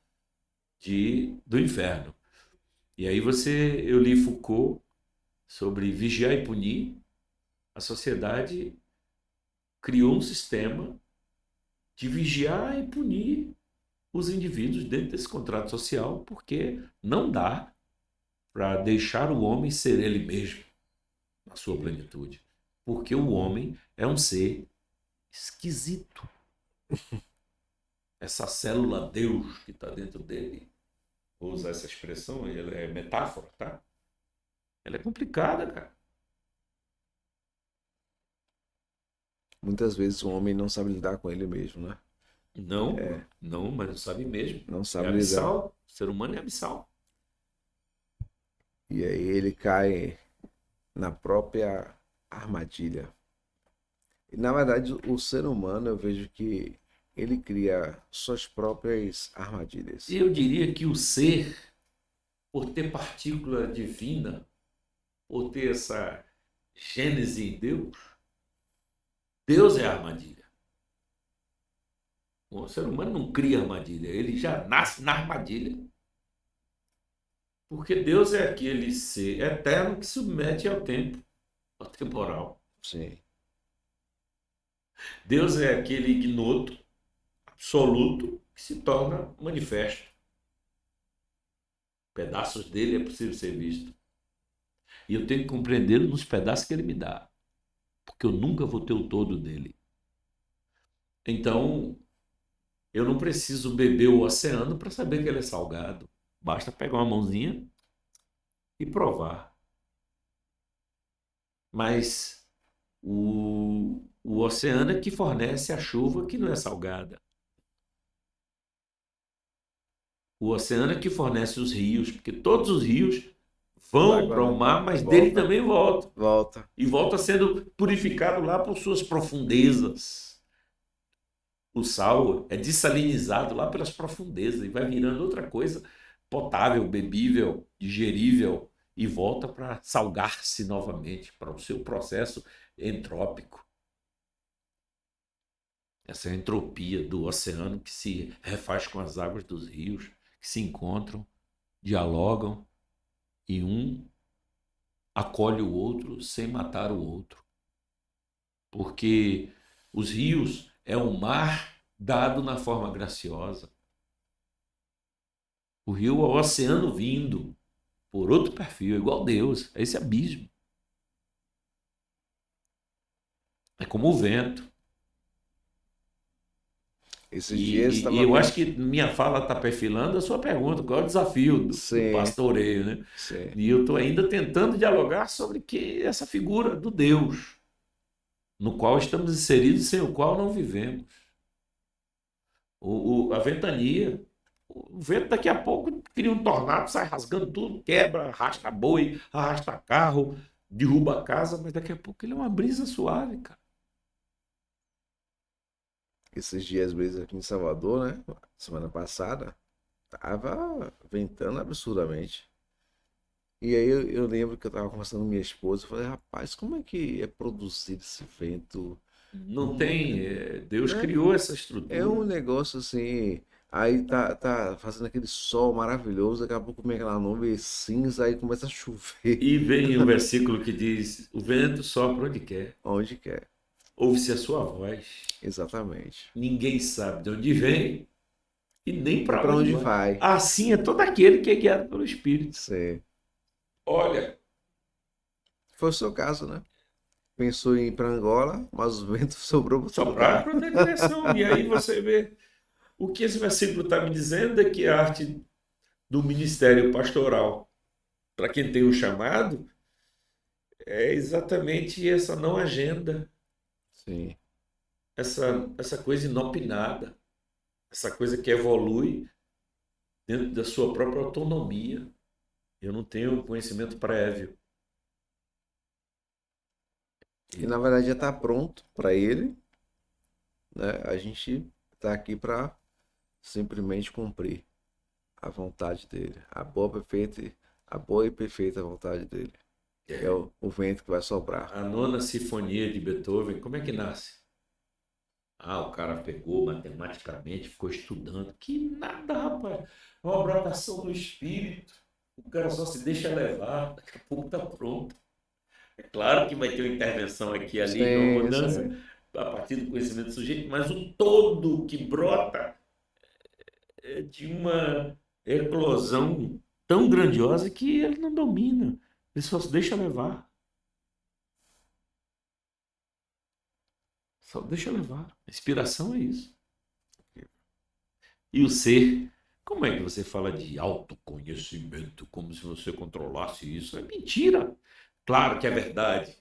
do inferno. E aí eu li Foucault sobre vigiar e punir. A sociedade criou um sistema de vigiar e punir os indivíduos dentro desse contrato social, porque não dá para deixar o homem ser ele mesmo na sua plenitude. Porque o homem é um ser esquisito. Essa célula Deus que está dentro dele, vou usar essa expressão, ela é metáfora, tá? Ela é complicada, cara. Muitas vezes o homem não sabe lidar com ele mesmo, né? Não, mas não sabe mesmo. Não É sabe lidar. abissal. O ser humano é abissal. E aí ele cai na própria armadilha. E, na verdade, o ser humano, eu vejo que ele cria suas próprias armadilhas. E eu diria que o ser, por ter partícula divina, por ter essa gênese em Deus, Deus é a armadilha. O ser humano não cria armadilha, ele já nasce na armadilha. Porque Deus é aquele ser eterno que submete ao tempo, ao temporal. Sim. Deus é aquele ignoto, absoluto, que se torna manifesto. Pedaços dele é possível ser visto. E eu tenho que compreendê-lo nos pedaços que ele me dá. Porque eu nunca vou ter o todo dele. Então, eu não preciso beber o oceano para saber que ele é salgado. Basta pegar uma mãozinha e provar. Mas o oceano é que fornece a chuva que não é salgada. O oceano é que fornece os rios, porque todos os rios vão para o mar, mas dele também volta. Volta. E volta sendo purificado lá por suas profundezas. O sal é dessalinizado lá pelas profundezas e vai virando outra coisa potável, bebível, digerível e volta para salgar-se novamente para o seu processo entrópico. Essa entropia do oceano que se refaz com as águas dos rios, que se encontram, dialogam e um acolhe o outro sem matar o outro. Porque os rios é um mar dado na forma graciosa. O rio é o oceano vindo por outro perfil, igual Deus, é esse abismo. É como o vento. Esses dias E estava eu vendo. acho que minha fala está perfilando a sua pergunta, qual é o desafio do Sim, pastoreio, né? sim. E eu estou ainda tentando dialogar sobre que essa figura do Deus, no qual estamos inseridos, sem o qual não vivemos. A ventania. O vento daqui a pouco cria um tornado, sai rasgando tudo, quebra, arrasta boi, arrasta carro, derruba a casa, mas daqui a pouco ele é uma brisa suave, cara. Esses dias mesmo aqui em Salvador, né? Semana passada, tava ventando absurdamente. E aí eu lembro que eu tava conversando com minha esposa, eu falei, rapaz, como é que é produzido esse vento? Não tem. Deus Né? criou essa É um estrutura. negócio assim, aí tá fazendo aquele sol maravilhoso, daqui a pouco vem aquela nuvem cinza, aí começa a chover E vem o versículo que diz: o vento sopra onde quer, onde quer. ouve-se a sua voz. Exatamente. Ninguém sabe de onde vem e nem Nem para para onde onde vai. vai. Assim é todo aquele que é guiado pelo Espírito. Você... Olha, Foi o seu caso, né? Pensou em ir para Angola, mas o vento sobrou para outro soprar lugar. para outra direção. E aí você vê o que esse versículo está me dizendo é que a arte do ministério pastoral, para quem tem o chamado, é exatamente essa não agenda, Sim. essa coisa inopinada, essa coisa que evolui dentro da sua própria autonomia. Eu não tenho conhecimento prévio. E na verdade já está pronto para ele, né? A gente está aqui para simplesmente cumprir a vontade dele, a boa e perfeita vontade dele, que é o vento que vai soprar. A nona sinfonia de Beethoven, como é que nasce? Ah, o cara pegou matematicamente, ficou estudando. Que nada, rapaz. É uma brotação do espírito. O cara só se deixa levar, daqui a pouco está pronto. É claro que vai ter uma intervenção aqui e ali, uma Sim, mudança sim. a partir do conhecimento do sujeito, mas o todo que brota é de uma eclosão tão grandiosa que ele não domina. Ele só se deixa levar. Só deixa levar. A inspiração é isso. E o ser, como é que você fala de autoconhecimento como se você controlasse isso? É mentira. Claro que é verdade.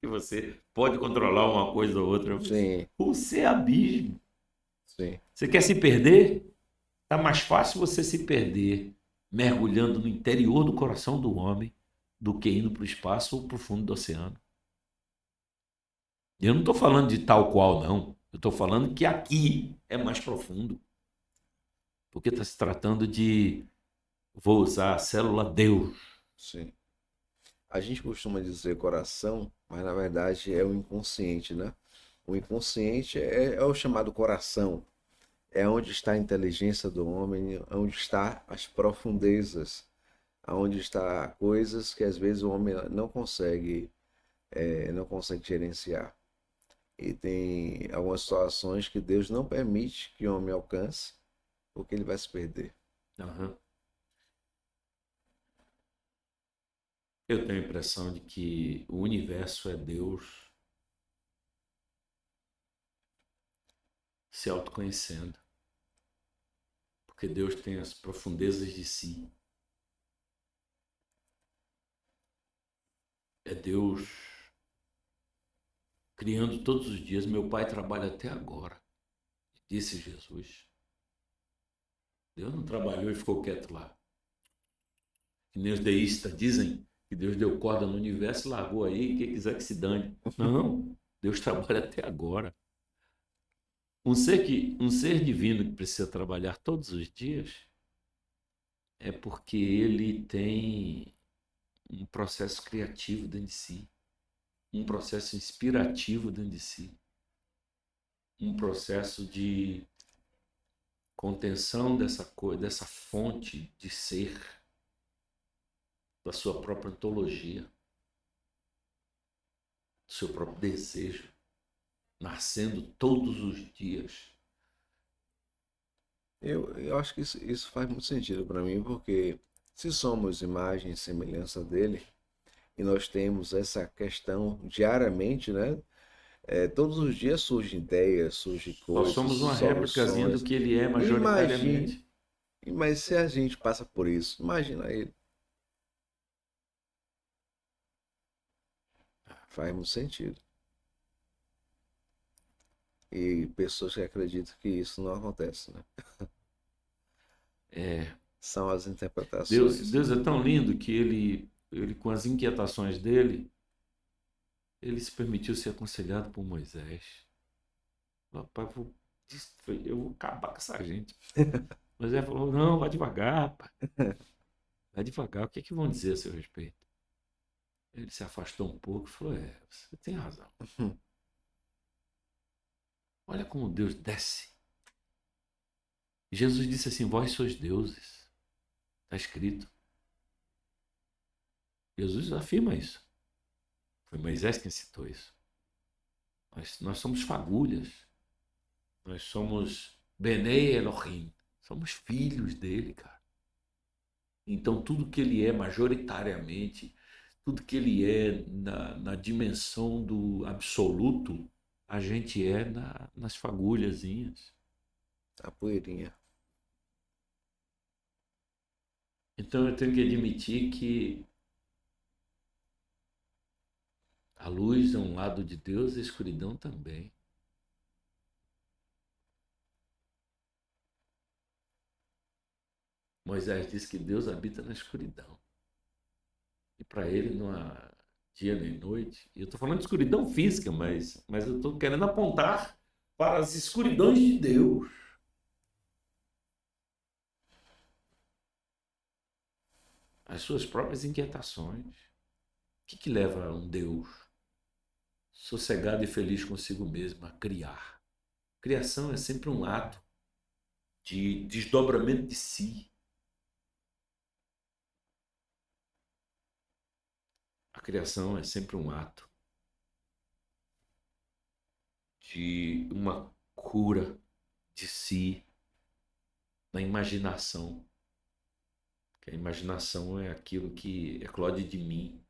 Que você pode controlar uma coisa ou outra. Mas Sim, o ser é abismo. sim. Você quer se perder? Tá mais fácil você se perder mergulhando no interior do coração do homem do que indo para o espaço ou para o fundo do oceano. Eu não estou falando de tal qual, não. Eu estou falando que aqui é mais profundo. Porque está se tratando de, vou usar a célula Deus. Sim. A gente costuma dizer coração, mas na verdade é o inconsciente, né? O inconsciente é o chamado coração. É onde está a inteligência do homem, é onde está as profundezas, onde está coisas que às vezes o homem não consegue gerenciar. E tem algumas situações que Deus não permite que o homem alcance, porque ele vai se perder. Uhum. Eu tenho a impressão de que o universo é Deus se autoconhecendo. Porque Deus tem as profundezas de si. É Deus criando todos os dias. Meu pai trabalha até agora, disse Jesus. Deus não trabalhou e ficou quieto lá. Que nem os deístas dizem que Deus deu corda no universo e largou aí, quem quiser que se dane. Não, Deus trabalha até agora. Um ser divino que precisa trabalhar todos os dias é porque ele tem um processo criativo dentro de si, um processo inspirativo dentro de si, um processo de contenção dessa coisa, dessa fonte de ser, da sua própria ontologia, do seu próprio desejo, nascendo todos os dias. Eu acho que isso faz muito sentido para mim, porque se somos imagem e semelhança dele, e nós temos essa questão diariamente, né? Todos os dias surgem ideias, surgem Nós coisas, somos uma réplicazinha do soluções. que ele é Imagine, majoritariamente. mas se a gente passa por isso, imagina ele. Faz muito sentido. E pessoas que acreditam que isso não acontece, né? É, São as Deus, interpretações. Deus é tão lindo que ele com as inquietações dele, ele se permitiu ser aconselhado por Moisés. Rapaz, eu vou acabar com essa gente. Moisés falou, não, vai devagar, pai. Vai devagar, o que é que vão dizer a seu respeito? Ele se afastou um pouco e falou, você tem razão. Olha como Deus desce. Jesus disse assim, vós sois deuses. Está escrito. Jesus afirma isso. Foi Moisés quem citou isso. Nós somos fagulhas. Nós somos Benei Elohim. Somos filhos dele, cara. Então, tudo que ele é majoritariamente, tudo que ele é na dimensão do absoluto, a gente é nas fagulhazinhas. A poeirinha. Então, eu tenho que admitir que a luz é um lado de Deus e a escuridão também. Moisés disse que Deus habita na escuridão. E para ele não há dia nem noite. E eu estou falando de escuridão física, mas eu estou querendo apontar para as escuridões de Deus. As suas próprias inquietações. O que leva um Deus sossegado e feliz consigo mesmo a criar? Criação é sempre um ato de desdobramento de si. A criação é sempre um ato de uma cura de si, na imaginação. Que a imaginação é aquilo que eclode de mim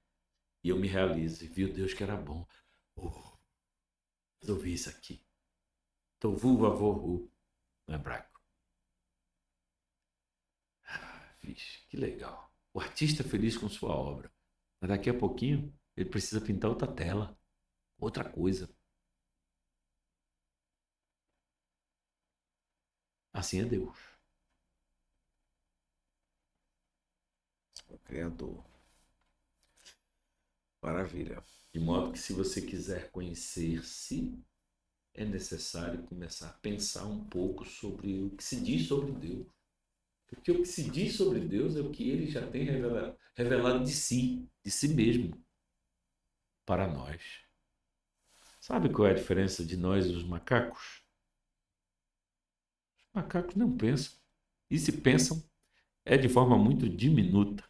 e eu me realizo. E viu Deus que era bom. Resolvi isso aqui. Tovu vavohu, no hebraico. Vixe, que legal. O artista é feliz com sua obra. Mas daqui a pouquinho ele precisa pintar outra tela, outra coisa. Assim é Deus. O Criador. Maravilha. De modo que se você quiser conhecer-se, é necessário começar a pensar um pouco sobre o que se diz sobre Deus. Porque o que se diz sobre Deus é o que ele já tem revelado de si mesmo, para nós. Sabe qual é a diferença de nós e os macacos? Os macacos não pensam. E se pensam, é de forma muito diminuta.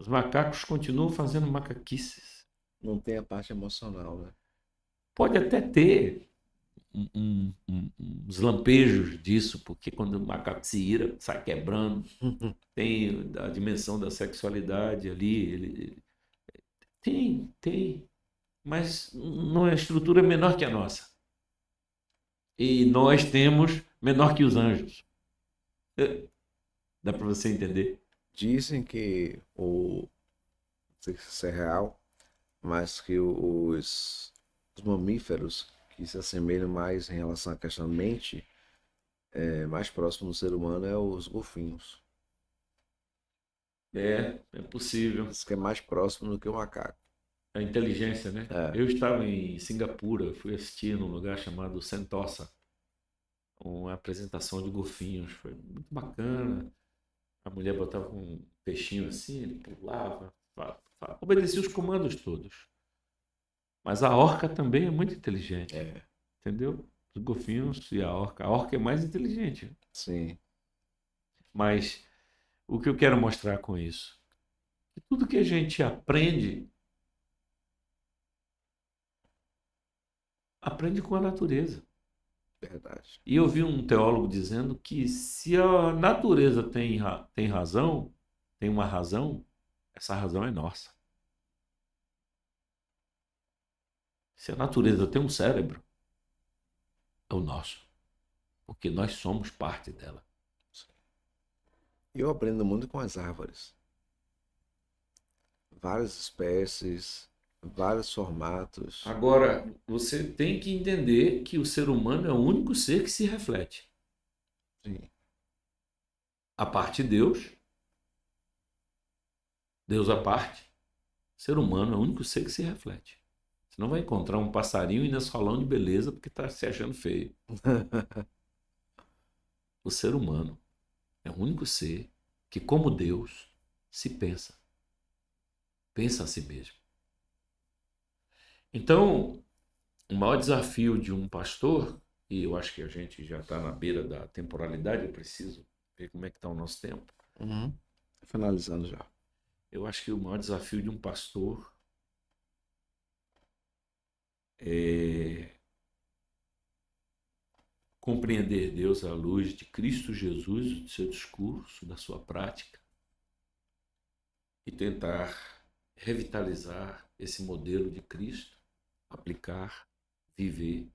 Os macacos continuam fazendo macaquices. Não tem a parte emocional, né? Pode até ter uns lampejos disso, porque quando o macaco se ira, sai quebrando. Tem a dimensão da sexualidade ali. Tem. Mas não é a estrutura é menor que a nossa. E nós temos menor que os anjos. Dá para você entender? Dizem que não sei se isso é real, mas que os mamíferos que se assemelham mais em relação à questão da mente, mais próximo do ser humano é os golfinhos. É possível. Diz que é mais próximo do que o macaco. A inteligência, né? É. Eu estava em Singapura, fui assistir num lugar chamado Sentosa, uma apresentação de golfinhos. Foi muito bacana. A mulher botava um peixinho assim, ele pulava, obedecia os comandos todos. Mas a orca também é muito inteligente, entendeu? Os golfinhos e a orca. A orca é mais inteligente. Sim. Mas o que eu quero mostrar com isso? Que tudo que a gente aprende com a natureza. Verdade. E eu vi um teólogo dizendo que se a natureza tem razão, tem uma razão, essa razão é nossa. Se a natureza tem um cérebro, é o nosso, porque nós somos parte dela. E eu aprendo muito com as árvores. Várias espécies, vários formatos. Agora, você tem que entender que o ser humano é o único ser que se reflete. Sim. A parte de Deus, Deus à parte, ser humano é o único ser que se reflete. Você não vai encontrar um passarinho indo nesse salão de beleza porque está se achando feio. O ser humano é o único ser que, como Deus, se pensa. Pensa a si mesmo. Então, o maior desafio de um pastor, e eu acho que a gente já está na beira da temporalidade, eu preciso ver como é que está o nosso tempo. Uhum. Finalizando já. Eu acho que o maior desafio de um pastor é compreender Deus à luz de Cristo Jesus, do seu discurso, da sua prática, e tentar revitalizar esse modelo de Cristo, aplicar, viver,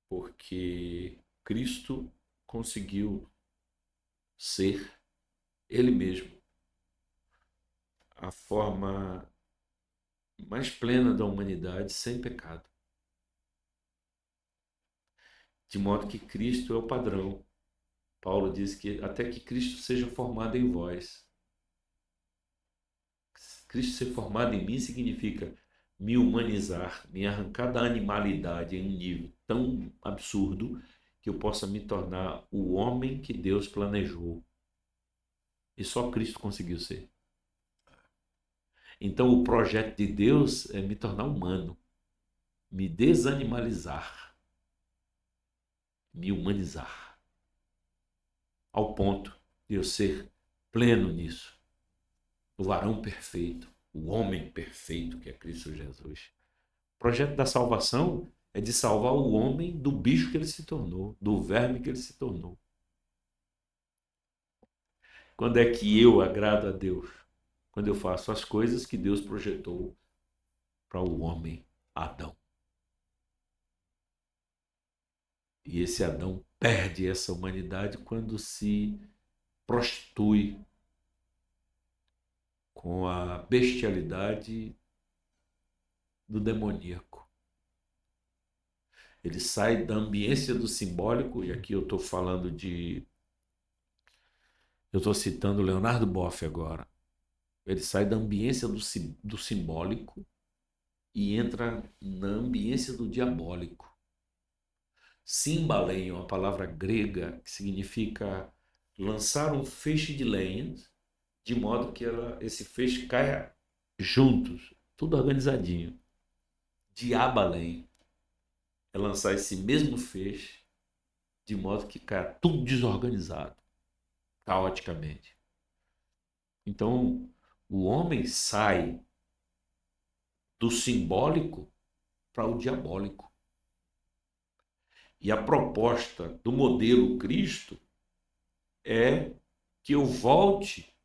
porque Cristo conseguiu ser Ele mesmo a forma mais plena da humanidade sem pecado. De modo que Cristo é o padrão. Paulo diz que até que Cristo seja formado em vós. Cristo ser formado em mim significa me humanizar, me arrancar da animalidade em um nível tão absurdo que eu possa me tornar o homem que Deus planejou. E só Cristo conseguiu ser. Então o projeto de Deus é me tornar humano, me desanimalizar, me humanizar, ao ponto de eu ser pleno nisso. O varão perfeito, o homem perfeito que é Cristo Jesus. O projeto da salvação é de salvar o homem do bicho que ele se tornou, do verme que ele se tornou. Quando é que eu agrado a Deus? Quando eu faço as coisas que Deus projetou para o homem Adão. E esse Adão perde essa humanidade quando se prostitui com a bestialidade do demoníaco. Ele sai da ambiência do simbólico, e aqui eu estou falando de. Eu estou citando Leonardo Boff agora. Ele sai da ambiência do simbólico e entra na ambiência do diabólico. Simbaleio é uma palavra grega que significa lançar um feixe de lenhas de modo que esse feixe caia juntos, tudo organizadinho. Diabalém é lançar esse mesmo feixe de modo que caia tudo desorganizado, caoticamente. Então, o homem sai do simbólico para o diabólico. E a proposta do modelo Cristo é que eu volte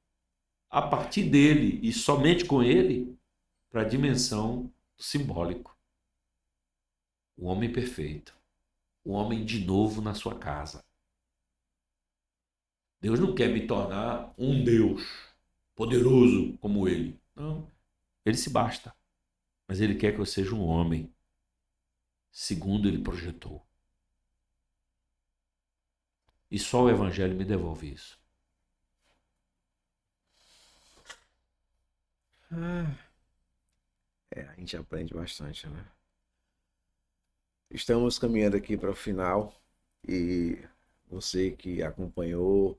a partir dele e somente com ele para a dimensão do simbólico. O homem perfeito, o homem de novo na sua casa. Deus não quer me tornar um Deus poderoso como ele. Não, ele se basta. Mas ele quer que eu seja um homem, segundo ele projetou. E só o Evangelho me devolve isso. A gente aprende bastante, né? Estamos caminhando aqui para o final e você que acompanhou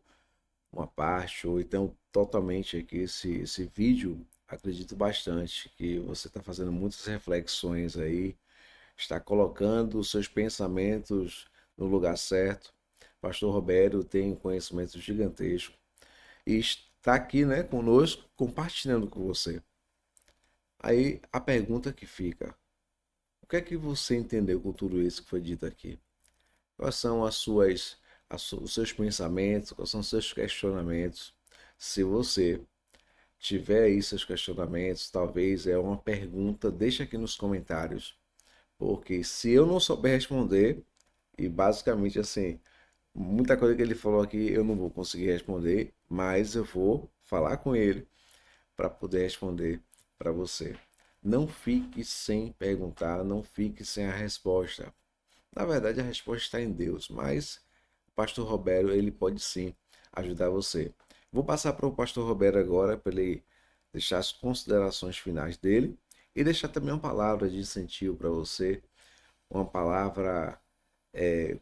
uma parte ou então totalmente aqui esse vídeo, acredito bastante que você está fazendo muitas reflexões aí, está colocando os seus pensamentos no lugar certo. Pastor Roberto tem um conhecimento gigantesco e está aqui, né, conosco, compartilhando com você. Aí a pergunta que fica: o que é que você entendeu com tudo isso que foi dito aqui? Quais são os seus pensamentos? Quais são os seus questionamentos? Se você tiver aí seus questionamentos, talvez é uma pergunta, deixa aqui nos comentários, porque se eu não souber responder, e basicamente assim, muita coisa que ele falou aqui eu não vou conseguir responder, mas eu vou falar com ele para poder responder para você. Não fique sem perguntar, não fique sem a resposta. Na verdade, a resposta está em Deus, mas o pastor Roberto, ele pode sim ajudar você. Vou passar para o pastor Roberto agora, para ele deixar as considerações finais dele e deixar também uma palavra de incentivo para você, uma palavra,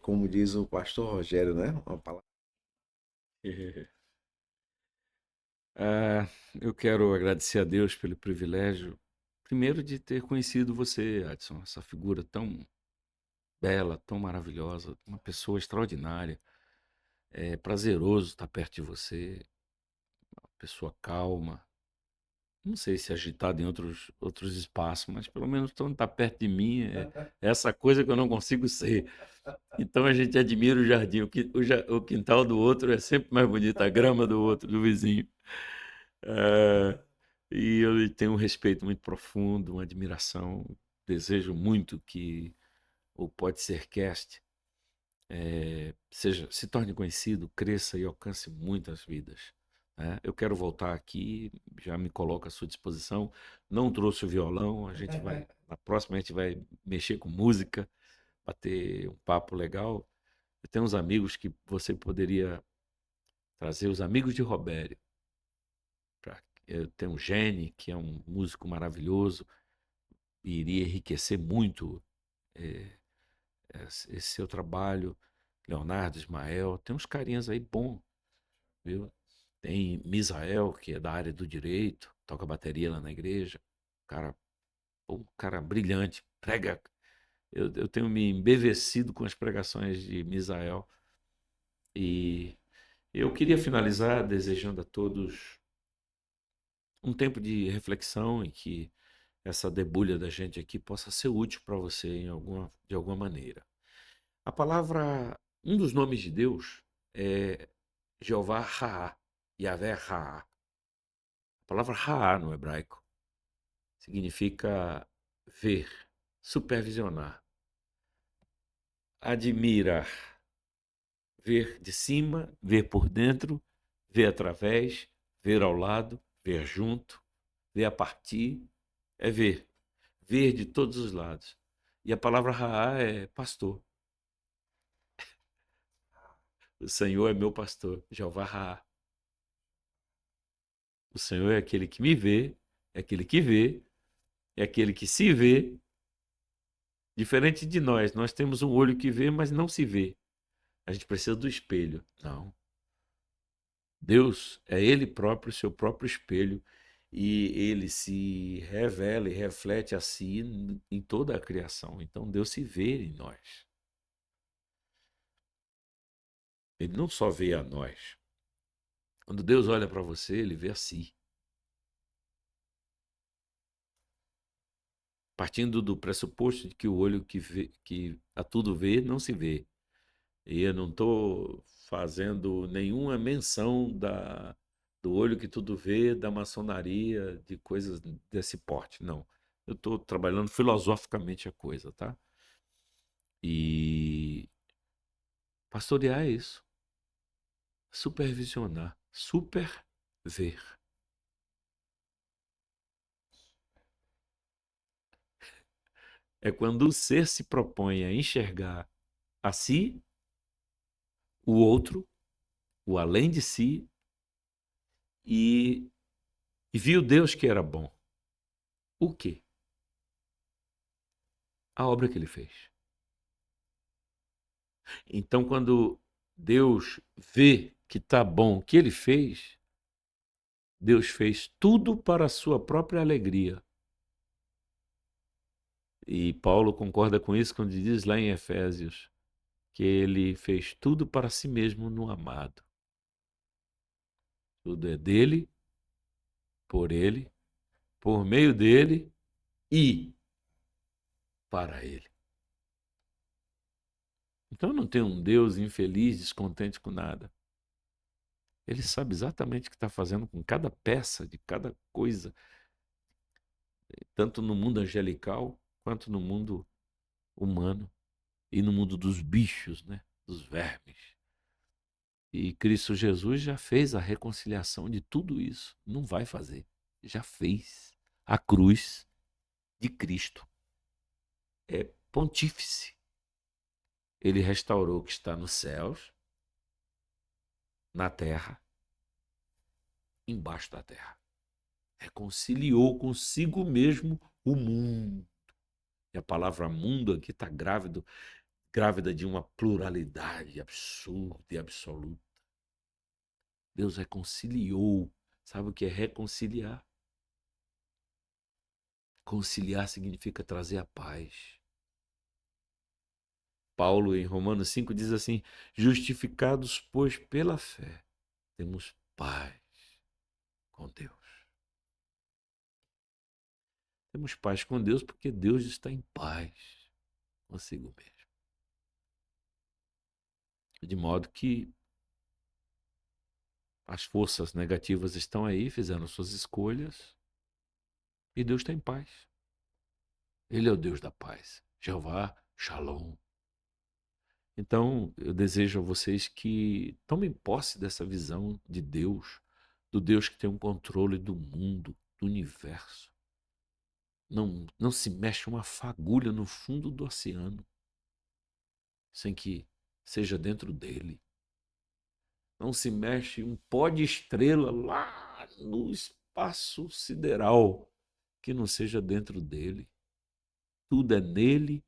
como diz o pastor Rogério, né? Uma palavra. Ah, eu quero agradecer a Deus pelo privilégio, primeiro de ter conhecido você, Adson, essa figura tão bela, tão maravilhosa, uma pessoa extraordinária. É prazeroso estar perto de você, uma pessoa calma. Não sei se agitado em outros espaços, mas pelo menos quando está perto de mim é essa coisa que eu não consigo ser. Então a gente admira o jardim, o quintal do outro é sempre mais bonito, a grama do outro, do vizinho. Ah, e eu tenho um respeito muito profundo, uma admiração. Desejo muito que o Pode Ser Cast se torne conhecido, cresça e alcance muitas vidas. Né? Eu quero voltar aqui, já me coloco à sua disposição. Não trouxe o violão, na próxima a gente vai mexer com música, bater um papo legal. Eu tenho uns amigos que você poderia trazer, os amigos de Robério. Eu tenho o Gene, que é um músico maravilhoso, e iria enriquecer muito eh, esse seu trabalho. Leonardo, Ismael, tem uns carinhas aí bom, viu? Tem Misael, que é da área do direito, toca bateria lá na igreja. Cara, um cara brilhante, prega. Eu tenho me embevecido com as pregações de Misael. E eu queria finalizar desejando a todos um tempo de reflexão e que essa debulha da gente aqui possa ser útil para você de alguma maneira. A palavra, um dos nomes de Deus é Jeová Raá, Yahvé Raá. A palavra Raá no hebraico significa ver, supervisionar, admirar, ver de cima, ver por dentro, ver através, ver ao lado, ver junto, ver a partir, é ver, ver de todos os lados. E a palavra Raá é pastor. O Senhor é meu pastor, Jeová Raá. O Senhor é aquele que me vê, é aquele que vê, é aquele que se vê. Diferente de nós temos um olho que vê, mas não se vê. A gente precisa do espelho. Não. Deus é Ele próprio, seu próprio espelho, e Ele se revela e reflete a si em toda a criação. Então Deus se vê em nós. Ele não só vê a nós. Quando Deus olha para você, Ele vê a si. Partindo do pressuposto de que o olho que a tudo vê, não se vê. E eu não estou fazendo nenhuma menção do olho que tudo vê, da maçonaria, de coisas desse porte, não. Eu estou trabalhando filosoficamente a coisa, tá? E pastorear é isso. Supervisionar. Superver. É quando o ser se propõe a enxergar a si, o outro, o além de si, e, e viu Deus que era bom. O quê? A obra que ele fez. Então, quando Deus vê que está bom o que ele fez, Deus fez tudo para a sua própria alegria. E Paulo concorda com isso quando diz lá em Efésios que ele fez tudo para si mesmo no amado. Tudo é dele, por meio dele e para ele. Então não tem um Deus infeliz, descontente com nada. Ele sabe exatamente o que está fazendo com cada peça, de cada coisa, tanto no mundo angelical quanto no mundo humano e no mundo dos bichos, né? Dos vermes. E Cristo Jesus já fez a reconciliação de tudo isso. Não vai fazer. Já fez. A cruz de Cristo é pontífice. Ele restaurou o que está nos céus, na terra, embaixo da terra. Reconciliou consigo mesmo o mundo. E a palavra mundo aqui está grávida de uma pluralidade absurda e absoluta. Deus reconciliou. Sabe o que é reconciliar? Conciliar significa trazer a paz. Paulo, em Romanos 5, diz assim: justificados, pois, pela fé, temos paz com Deus. Temos paz com Deus porque Deus está em paz consigo mesmo. De modo que as forças negativas estão aí, fizeram suas escolhas, e Deus está em paz. Ele é o Deus da paz. Jeová, Shalom. Então, eu desejo a vocês que tomem posse dessa visão de Deus, do Deus que tem um controle do mundo, do universo. Não se mexe uma fagulha no fundo do oceano sem que seja dentro dele. Não se mexe um pó de estrela lá no espaço sideral que não seja dentro dele. Tudo é nele,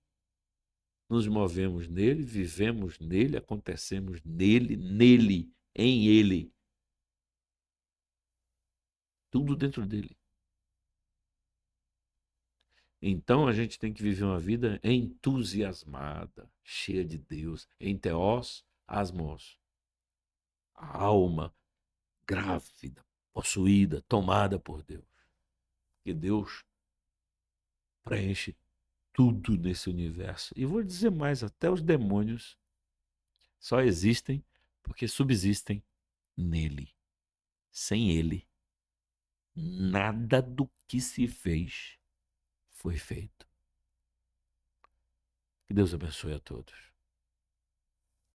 nos movemos nele, vivemos nele, acontecemos nele, em ele. Tudo dentro dele. Então a gente tem que viver uma vida entusiasmada, cheia de Deus, em teós, asmos. A alma grávida, possuída, tomada por Deus. Que Deus preenche tudo nesse universo. E vou dizer mais, até os demônios só existem porque subsistem nele. Sem ele, nada do que se fez foi feito. Que Deus abençoe a todos.